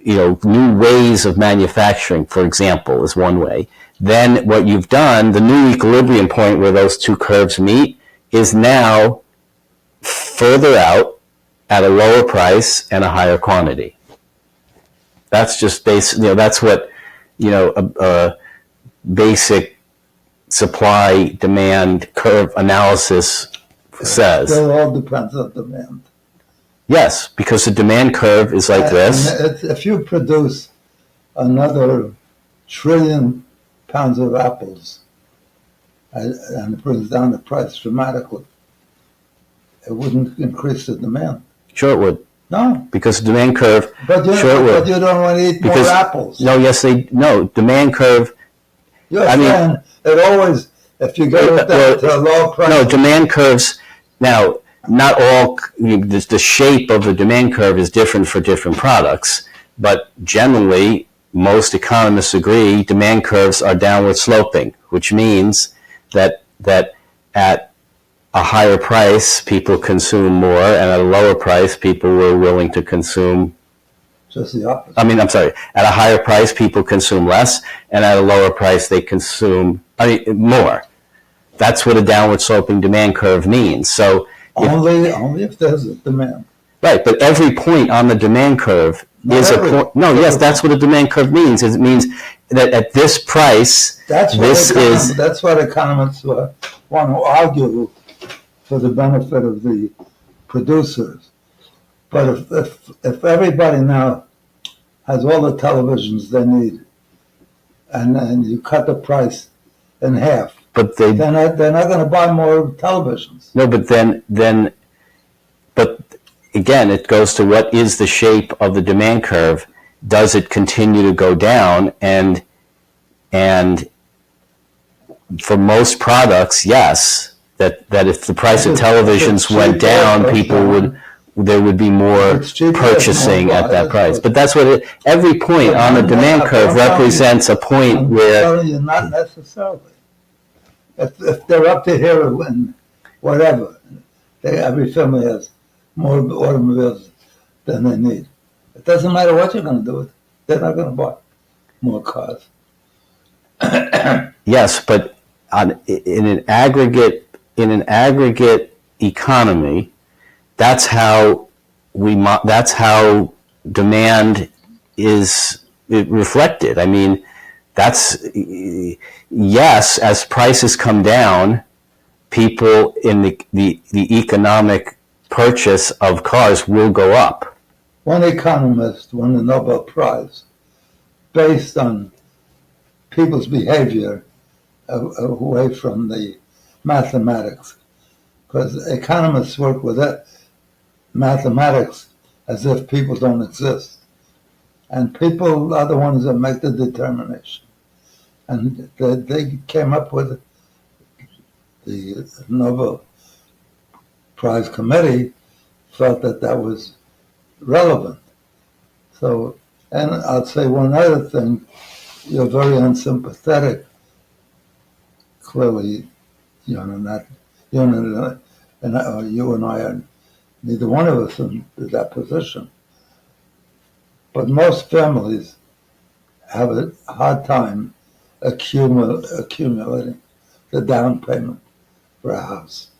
new ways of manufacturing, for example, is one way, then what you've done, the new equilibrium point where those two curves meet, is now further out at a lower price and a higher quantity. That's just that's what, a basic supply demand curve analysis says. It all depends on demand. Yes, because the demand curve is like this. If you produce another trillion pounds of apples and it brings down the price dramatically, it wouldn't increase the demand. Sure it would. No. Because the demand curve, but you don't want to eat more apples. No, demand curve. It always, if you go to a low price. No, demand curves, now, not all, the shape of the demand curve is different for different products, but generally, most economists agree demand curves are downward sloping, which means that at a higher price, people consume more, and at a lower price, people were willing to consume. Just the opposite. At a higher price, people consume less, and at a lower price, they consume more. That's what a downward sloping demand curve means. So only if there's a demand. Right, but every point on the demand curve is a point. No, yes, that's what a demand curve means. It means that at this price, that's what economists want to argue for the benefit of the producers. But if everybody now has all the televisions they need, and you cut the price in half, but they're not going to buy more televisions. No, but but again, it goes to what is the shape of the demand curve? Does it continue to go down? And for most products, yes, that if the price of televisions went down, there would be more purchasing at that price. But that's what every point on the demand curve represents a point where. I'm telling you, not necessarily. If they're up to here and whatever, every family has more automobiles than they need. It doesn't matter what you're going to do with it. They're not going to buy more cars. Yes, but in an aggregate economy, that's how demand is reflected. I mean, yes, as prices come down, people in the economic purchase of cars will go up. One economist won the Nobel Prize based on people's behavior away from the mathematics, because economists work with mathematics as if people don't exist, and people are the ones that make the determination. And they came up with the Nobel Prize Committee felt that was relevant. So, and I'll say one other thing. You're very unsympathetic. Clearly, you and I are neither one of us in that position. But most families have a hard time accumulating the down payment for a house.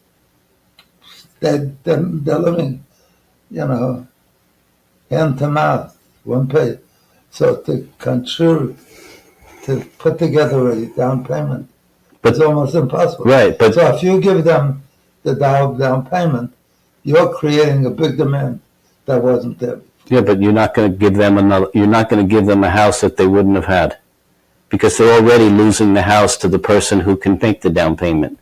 They're living, hand to mouth, one pay. So to put together a down payment, it's almost impossible. Right, but so if you give them the down payment, you're creating a big demand that wasn't there before. Yeah, but you're not going to give them a house that they wouldn't have had, because they're already losing the house to the person who can make the down payment.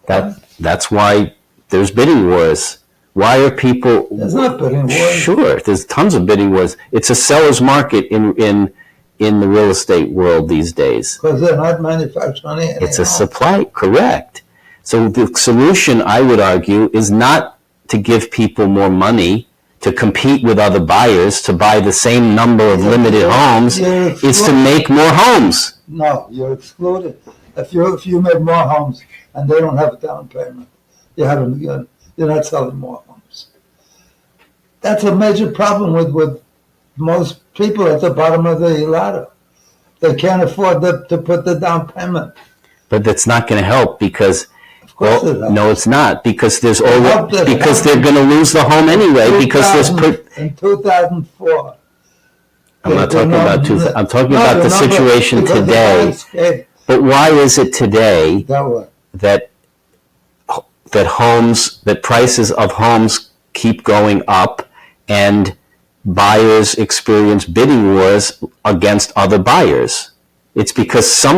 That's why there's bidding wars. Why are people? There's not bidding wars. Sure, there's tons of bidding wars. It's a seller's market in the real estate world these days. Because they're not manufacturing any It's a supply, correct. So the solution, I would argue, is not to give people more money to compete with other buyers to buy the same number of limited homes. It's to make more homes. No, you're excluded. If you make more homes and they don't have a down payment, you're not selling more homes. That's a major problem with most people at the bottom of the ladder. They can't afford to put the down payment. But that's not going to help because. No, it's not, because they're going to lose the home anyway. Because in 2004. I'm not talking about I'm talking about the situation today. But why is it today that prices of homes keep going up and buyers experience bidding wars against other buyers? It's because the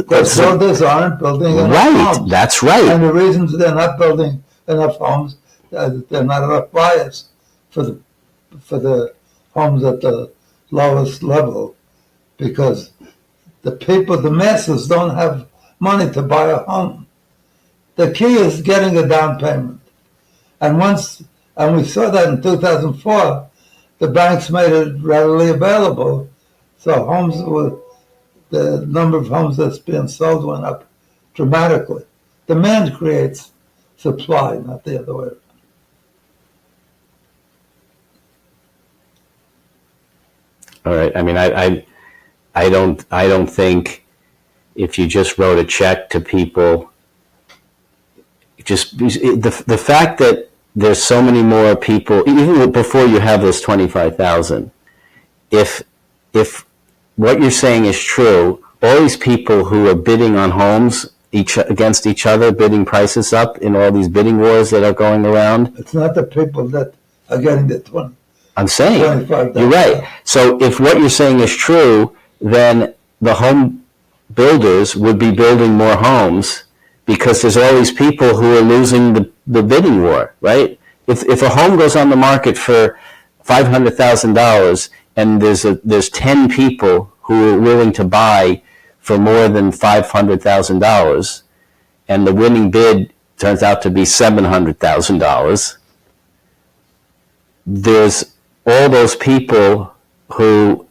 builders aren't building enough homes. Right, that's right. And the reasons they're not building enough homes, they're not enough buyers for the homes at the lowest level, because the masses don't have money to buy a home. The key is getting a down payment. And we saw that in 2004, the banks made it readily available. So the number of homes that's being sold went up dramatically. Demand creates supply, not the other way around. All right. I mean, I don't think if you just wrote a check to people, the fact that there's so many more people, even before you have those 25,000, if what you're saying is true, all these people who are bidding on homes against each other, bidding prices up in all these bidding wars that are going around. It's not the people that are getting the 20. I'm saying, you're right. So if what you're saying is true, then the home builders would be building more homes because there's all these people who are losing the bidding war, right? If a home goes on the market for $500,000 and there's 10 people who are willing to buy for more than $500,000 and the winning bid turns out to be $700,000, there's all those people who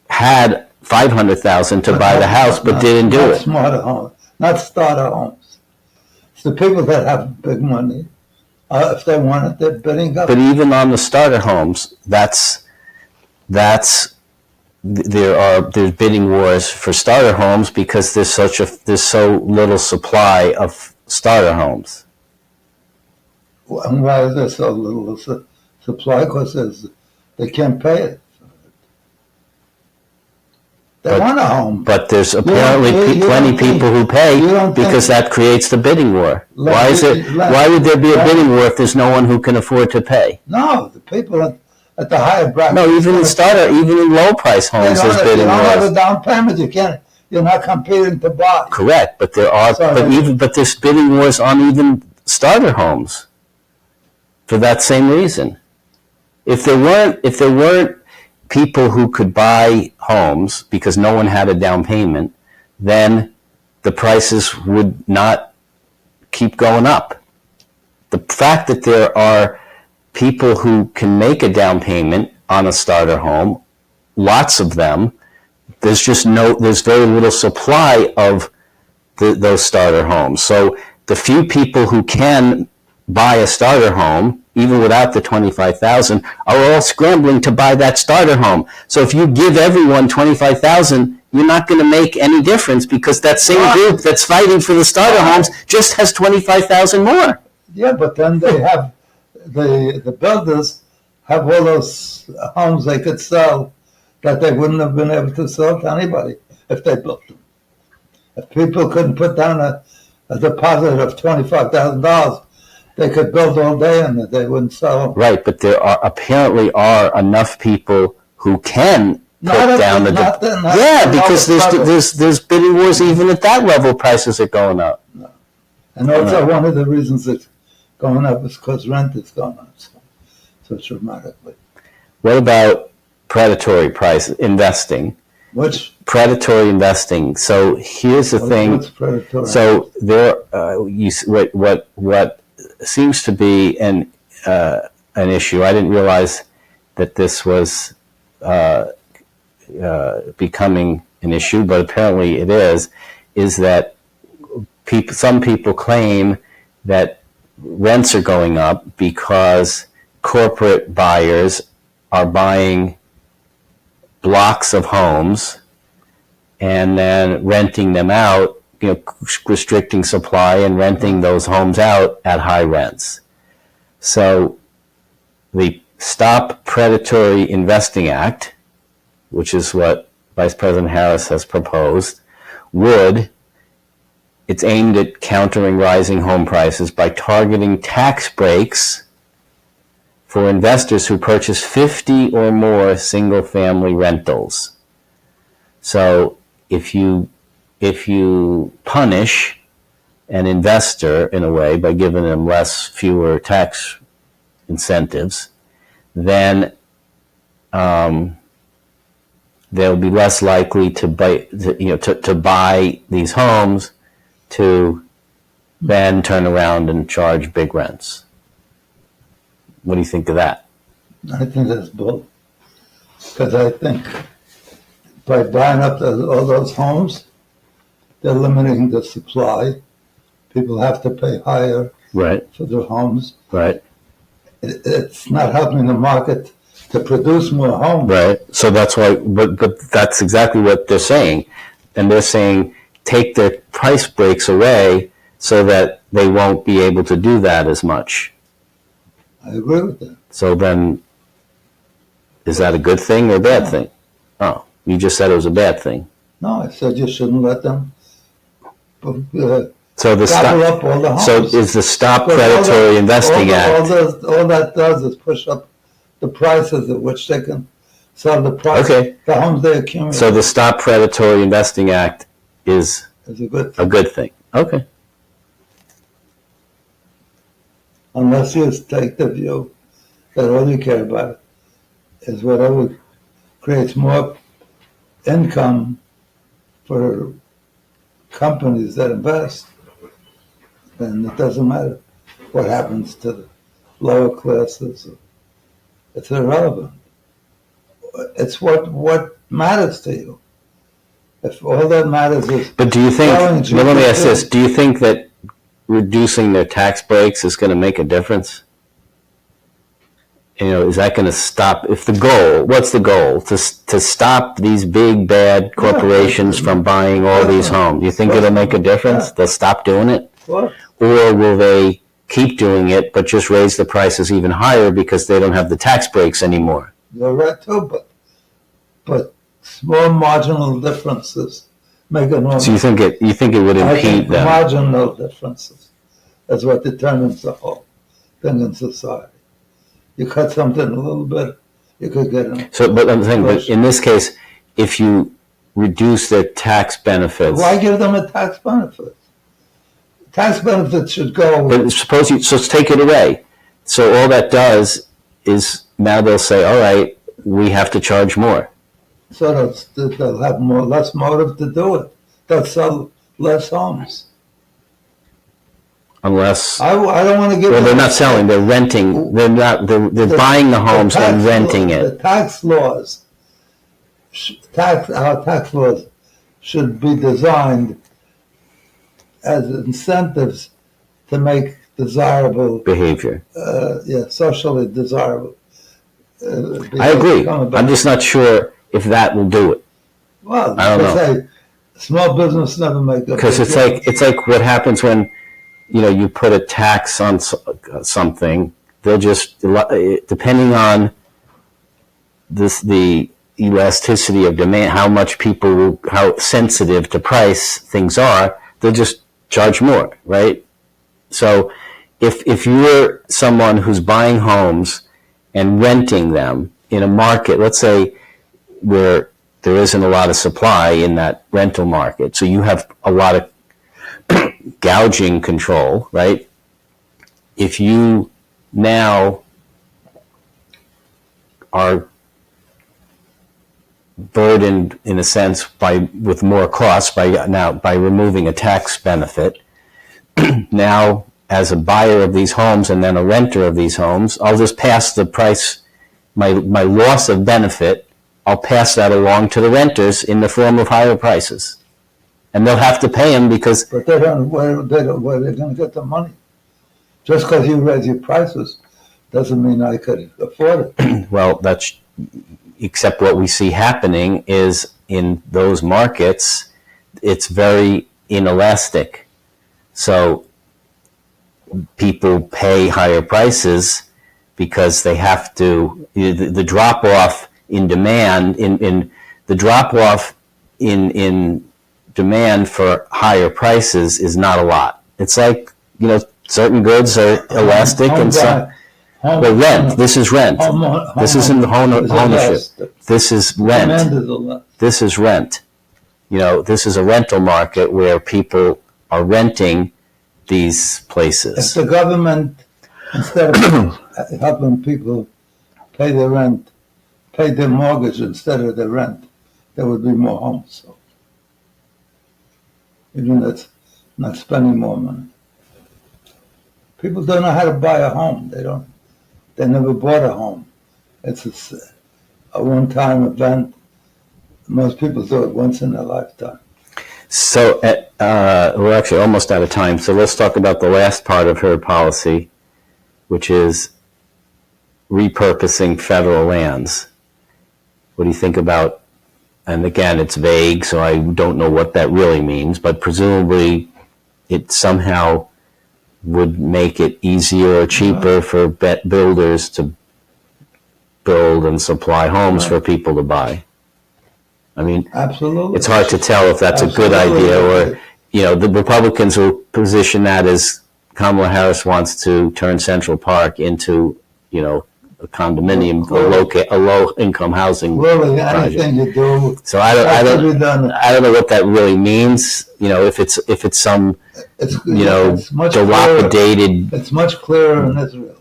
had $500,000 to buy the house but didn't do it. Smarter homes, not starter homes. It's the people that have big money. If they want it, they're bidding up. But even on the starter homes, there's bidding wars for starter homes because there's so little supply of starter homes. And why is there so little supply? Because they can't pay it. They want a home. But there's apparently plenty of people who pay because that creates the bidding war. Why would there be a bidding war if there's no one who can afford to pay? No, the people at the higher bracket. No, even in low price homes, there's bidding wars. You don't have a down payment. You're not competing to buy. Correct, but there's bidding wars on even starter homes for that same reason. If there weren't people who could buy homes because no one had a down payment, then the prices would not keep going up. The fact that there are people who can make a down payment on a starter home, lots of them, there's very little supply of those starter homes. So the few people who can buy a starter home, even without the $25,000, are all scrambling to buy that starter home. So if you give everyone $25,000, you're not going to make any difference because that same group that's fighting for the starter homes just has $25,000 more. Yeah, but then they have the builders have all those homes they could sell that they wouldn't have been able to sell to anybody if they built them. If people couldn't put down a deposit of $25,000, they could build all day and they wouldn't sell them. Right, but there apparently are enough people who can put down the deposit. Yeah, because there's bidding wars even at that level. Prices are going up. No. And also one of the reasons it's going up is because rent is going up so dramatically. What about predatory price investing? Which predatory investing? So here's the thing. What's predatory? So there, what seems to be an issue. I didn't realize that this was becoming an issue, but apparently it is that some people claim that rents are going up because corporate buyers are buying blocks of homes and then renting them out, restricting supply and renting those homes out at high rents. So the Stop Predatory Investing Act, which is what Vice President Harris has proposed, it's aimed at countering rising home prices by targeting tax breaks for investors who purchase 50 or more single-family rentals. So if you punish an investor in a way by giving them fewer tax incentives, then they'll be less likely to buy these homes to then turn around and charge big rents. What do you think of that? I think that's bull. Because I think by buying up all those homes, they're limiting the supply. People have to pay higher for their homes. Right. It's not helping the market to produce more homes. Right. So that's why, but that's exactly what they're saying. And they're saying take their price breaks away so that they won't be able to do that as much. I agree with that. So then, is that a good thing or a bad thing? Oh, you just said it was a bad thing. No, I said you shouldn't let them so up all the homes. So is the Stop Predatory Investing Act? All that does is push up the prices at which they can sell the homes they accumulate. So the Stop Predatory Investing Act is a good thing. A good thing. Okay. Unless you take the view that all you care about is whatever creates more income for companies that invest, then it doesn't matter what happens to the lower classes. It's irrelevant. It's what matters to you. If all that matters is... But do you think, let me ask this, do you think that reducing their tax breaks is going to make a difference? Is that going to stop, if the goal, what's the goal? To stop these big bad corporations from buying all these homes. Do you think it'll make a difference? They'll stop doing it? Or will they keep doing it but just raise the prices even higher because they don't have the tax breaks anymore? You're right too, but small marginal differences make enormous. So you think it would impede them? Marginal differences is what determines the whole thing in society. You cut something a little bit, you could get them. So, but I'm saying, but in this case, if you reduce their tax benefits, why give them a tax benefit? Tax benefits should go. But suppose so let's take it away. So all that does is now they'll say, all right, we have to charge more. So they'll have less motive to do it. They'll sell less homes. Unless I don't want to give. Well, they're not selling; they're renting. They're not. They're buying the homes and renting it. The tax laws, our tax laws, should be designed as incentives to make desirable behavior. Socially desirable. I agree. I'm just not sure if that will do it. Well, I don't know. Small business never make a because it's like what happens when you put a tax on something. They'll just, depending on the elasticity of demand, how sensitive to price things are, they'll just charge more, right? So if you're someone who's buying homes and renting them in a market, let's say where there isn't a lot of supply in that rental market, so you have a lot of gouging control, right? If you now are burdened in a sense with more costs by removing a tax benefit, now as a buyer of these homes and then a renter of these homes, I'll just pass the price, my loss of benefit, I'll pass that along to the renters in the form of higher prices. And they'll have to pay them because... But they don't, where are they going to get the money? Just because you raise your prices doesn't mean I could afford it. Well, except what we see happening is in those markets, it's very inelastic. So people pay higher prices because they have to... The drop-off in demand, in demand for higher prices is not a lot. It's like, certain goods are elastic and some. Well, rent. This is rent. This isn't ownership. This is rent. This is rent. This is a rental market where people are renting these places. If the government, instead of helping people pay their rent, paid their mortgage instead of their rent, there would be more homes. So even that's not spending more money. People don't know how to buy a home. They never bought a home. It's a one-time event. Most people do it once in their lifetime. So we're actually almost out of time. So let's talk about the last part of her policy, which is repurposing federal lands. What do you think about? And again, it's vague, so I don't know what that really means, but presumably it somehow would make it easier or cheaper for builders to build and supply homes for people to buy. I mean, absolutely, it's hard to tell if that's a good idea or, the Republicans will position that as Kamala Harris wants to turn Central Park into, a condominium, a low income housing Really, project. anything you do, So I don't know what that really means. If it's some it's much dilapidated. It's much clearer in Israel,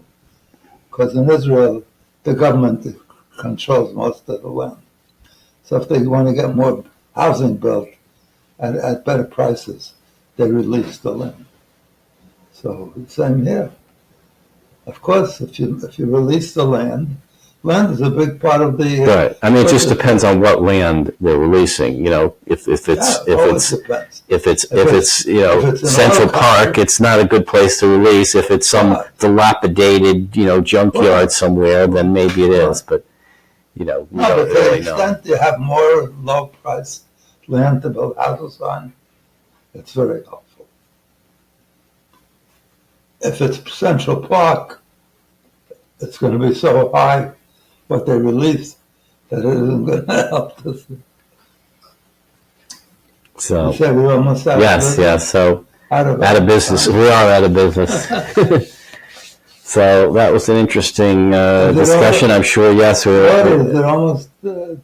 because in Israel the government controls most of the land. So if they want to get more housing built at better prices, they release the land. So the same here. Of course, if you release the land is a big part of the Right. I mean, it just depends on what land they're releasing. If it's Central Park, it's not a good place to release. If it's some dilapidated junkyard somewhere, then maybe it is. But we don't really know. To the extent you have more low price land to build houses on, it's very helpful. If it's Central Park, it's going to be so high what they release that it isn't going to help us. So you said we're almost out of business? Yes. So out of business. We are out of business. So that was an interesting discussion. I'm sure. Yes. Is it almost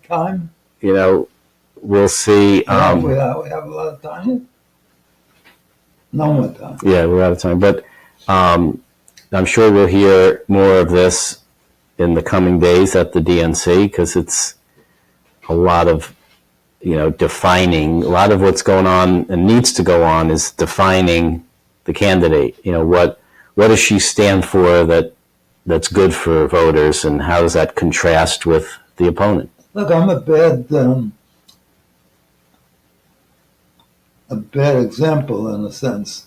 time? We'll see. We have a lot of time here? No more time. Yeah, we're out of time. But I'm sure we'll hear more of this in the coming days at the DNC, because it's a lot of, defining, a lot of what's going on and needs to go on is defining the candidate. What does she stand for that's good for voters, and how does that contrast with the opponent? Look, I'm a bad example in a sense,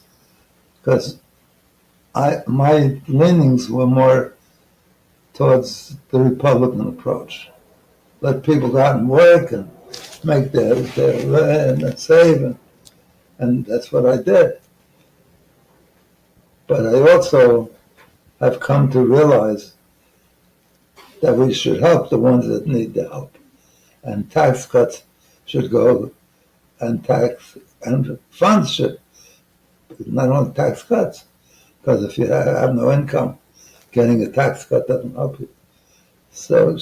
because my leanings were more towards the Republican approach. Let people go out and work and make their rent and save, and that's what I did. But I also have come to realize that we should help the ones that need the help, and tax cuts should go, and funds should, not only tax cuts, because if you have no income, getting a tax cut doesn't help you. So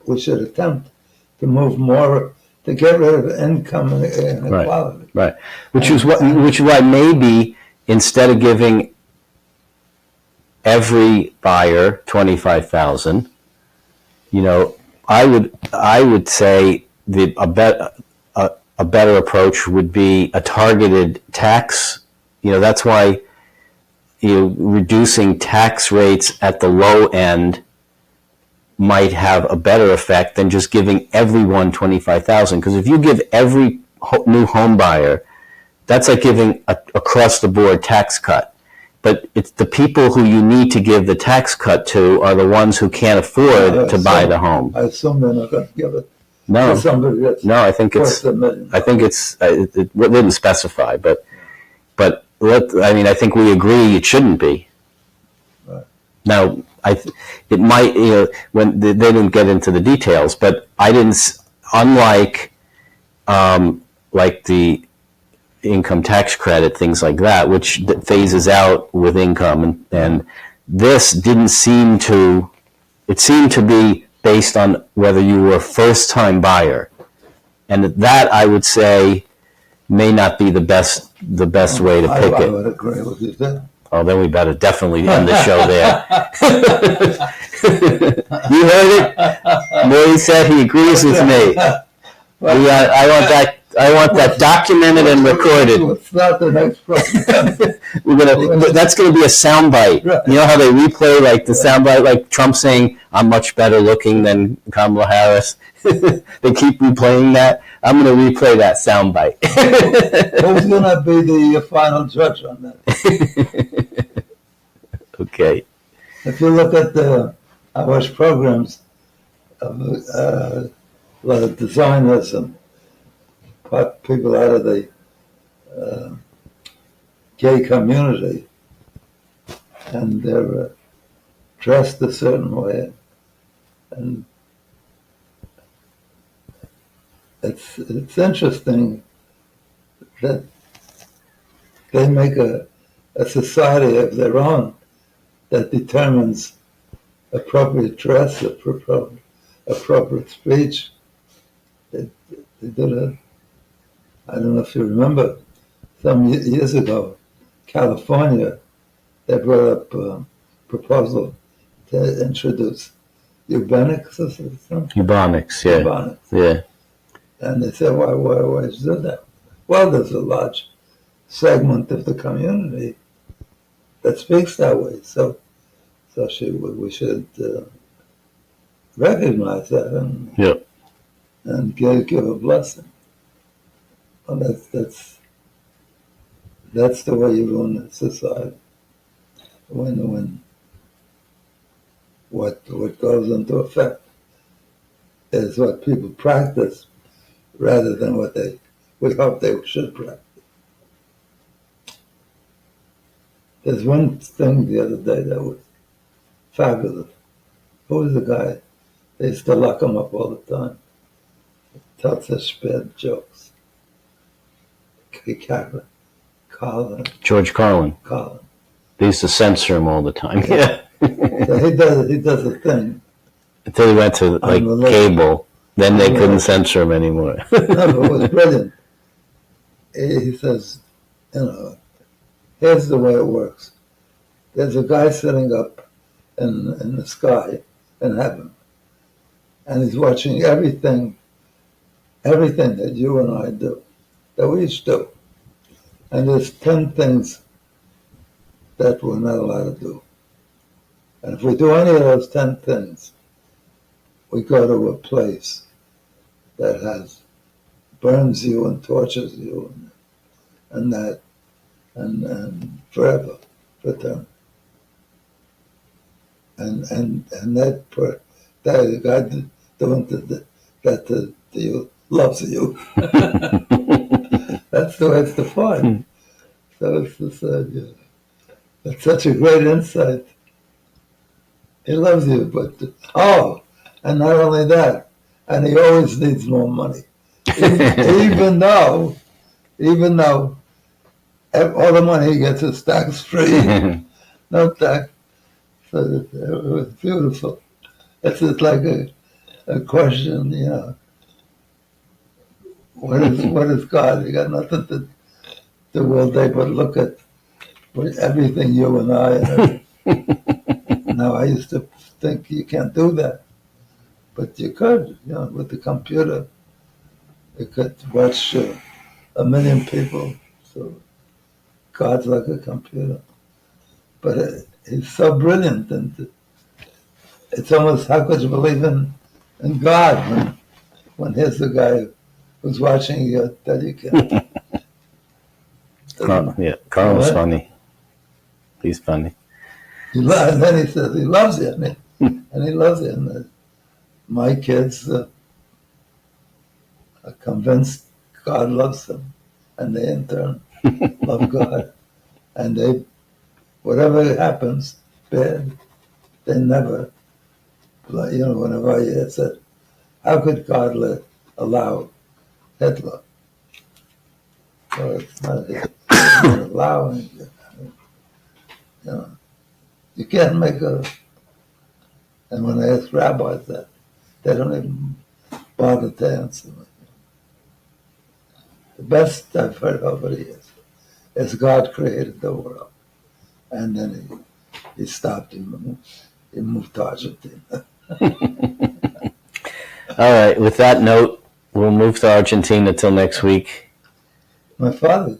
we should attempt to move more to get rid of income inequality. Right. Which is why maybe instead of giving every buyer $25,000, I would say a better approach would be a targeted tax. That's why reducing tax rates at the low end might have a better effect than just giving everyone $25,000. Because if you give every new home buyer, that's like giving across the board tax cut. But it's the people who you need to give the tax cut to are the ones who can't afford to buy the home. I assume they're not going to give it to somebody that's I think it didn't specify, but I think we agree it shouldn't be. Right. Now, it might, when they didn't get into the details, but I didn't, unlike like the income tax credit, things like that, which phases out with income, and this didn't seem to, it seemed to be based on whether you were a first-time buyer, and that I would say may not be the best way to pick it. I would agree with you there. Oh, then we better definitely end the show there. You heard it? Morty said he agrees with me. I want that documented and recorded. It's not the next program. That's going to be a soundbite. Right. You know how they replay like the soundbite, like Trump saying, "I'm much better looking than Kamala Harris." They keep replaying that. I'm going to replay that soundbite. Who's going to be the final judge on that? Okay. If you look at I watch programs of a lot of designers and people out of the gay community, and they're dressed a certain way, and it's interesting that they make a society of their own that determines appropriate dress, appropriate speech. They did it. I don't know if you remember, some years ago, California, they brought up a proposal to introduce eugenics or something. Bubonics, yeah. Bubonics. Yeah. And they said, why should do that? Well, there's a large segment of the community that speaks that way. So we should recognize that and give a blessing. Well, that's the way you run a society. When what goes into effect is what people practice rather than what we hope they should practice. There's one thing the other day that was fabulous. Who was the guy? They used to lock him up all the time. Tell such bad jokes. Colin. George Carlin. Colin. They used to censor him all the time. Yeah. So he does a thing. Until he went to cable, then they couldn't censor him anymore. No, but it was brilliant. He says, here's the way it works. There's a guy sitting up in the sky in heaven, and he's watching everything that you and I do, that we each do. And there's 10 things that we're not allowed to do. And if we do any of those 10 things, we go to a place that burns you and tortures you and forever, for eternity. And that God doing that to you loves you. That's the way it's defined. So it's such a great insight. He loves you, and not only that, and he always needs more money. even though all the money he gets is tax-free, no tax. So it was beautiful. It's just like a question, what is God? You got nothing to do all day but look at everything you and I. Now, I used to think you can't do that, but you could, with the computer. You could watch 1 million people. So God's like a computer. But he's so brilliant, and it's almost, how could you believe in God when here's the guy who's watching you that you can't. Carl's funny. He's funny. And then he says he loves you, and he loves you. And my kids are convinced God loves them, and they in turn love God. And whatever happens, bad, they never, whenever I said, how could God allow Hitler? Well, it's not allowing it. You can't make and when I ask rabbis that, they don't even bother to answer me. The best I've heard over the years is God created the world. And then he stopped him. He moved to Argentina. All right. With that note, we'll move to Argentina till next week. My father,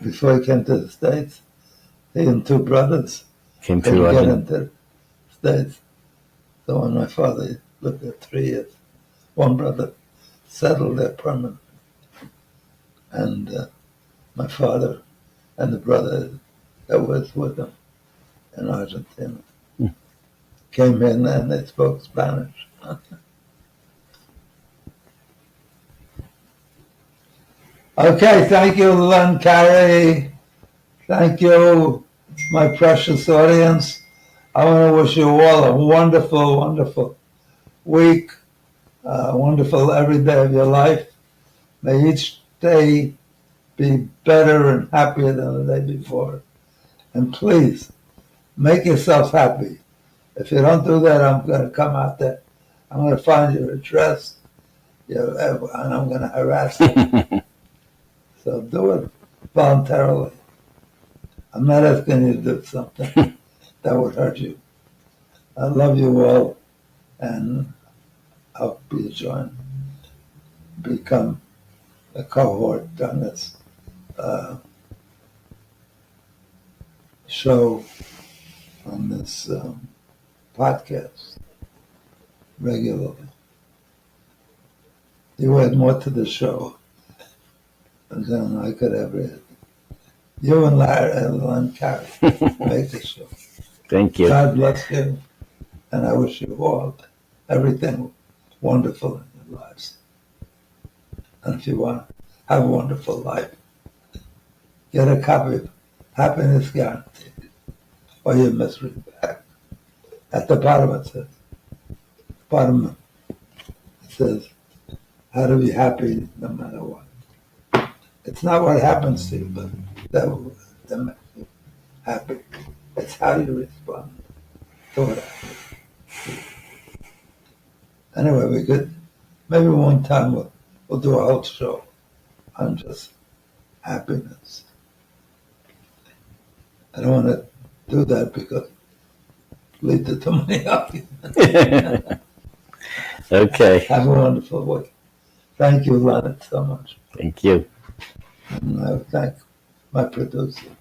before he came to the States, he and 2 brothers Came couldn't through get Argentina. into the States. So when my father lived there 3 years, one brother settled there permanently. And my father and the brother that was with him in Argentina came in and they spoke Spanish. Okay, thank you, Len Carter. Thank you, my precious audience. I want to wish you all a wonderful, wonderful week, wonderful every day of your life. May each day be better and happier than the day before. And please, make yourself happy. If you don't do that, I'm going to come out there. I'm going to find your address, and I'm going to harass you. So do it voluntarily. I'm not asking you to do something that would hurt you. I love you all, and I'll become a cohort on this show, on this podcast regularly. You add more to the show than I could ever add. You and Len Carter make the show. Thank you. God bless you, and I wish you all everything wonderful in your lives. And if you want to have a wonderful life, get a copy of Happiness Guaranteed or Your Misery Back. At the bottom it says, how to be happy no matter what. It's not what happens to you, but that makes you happy. It's how you respond to what happens. Anyway, maybe one time we'll do a whole show on just happiness. I don't want to do that because it leads to too many arguments. Okay. Have a wonderful week. Thank you, Leonard, so much. Thank you. And I thank my producer.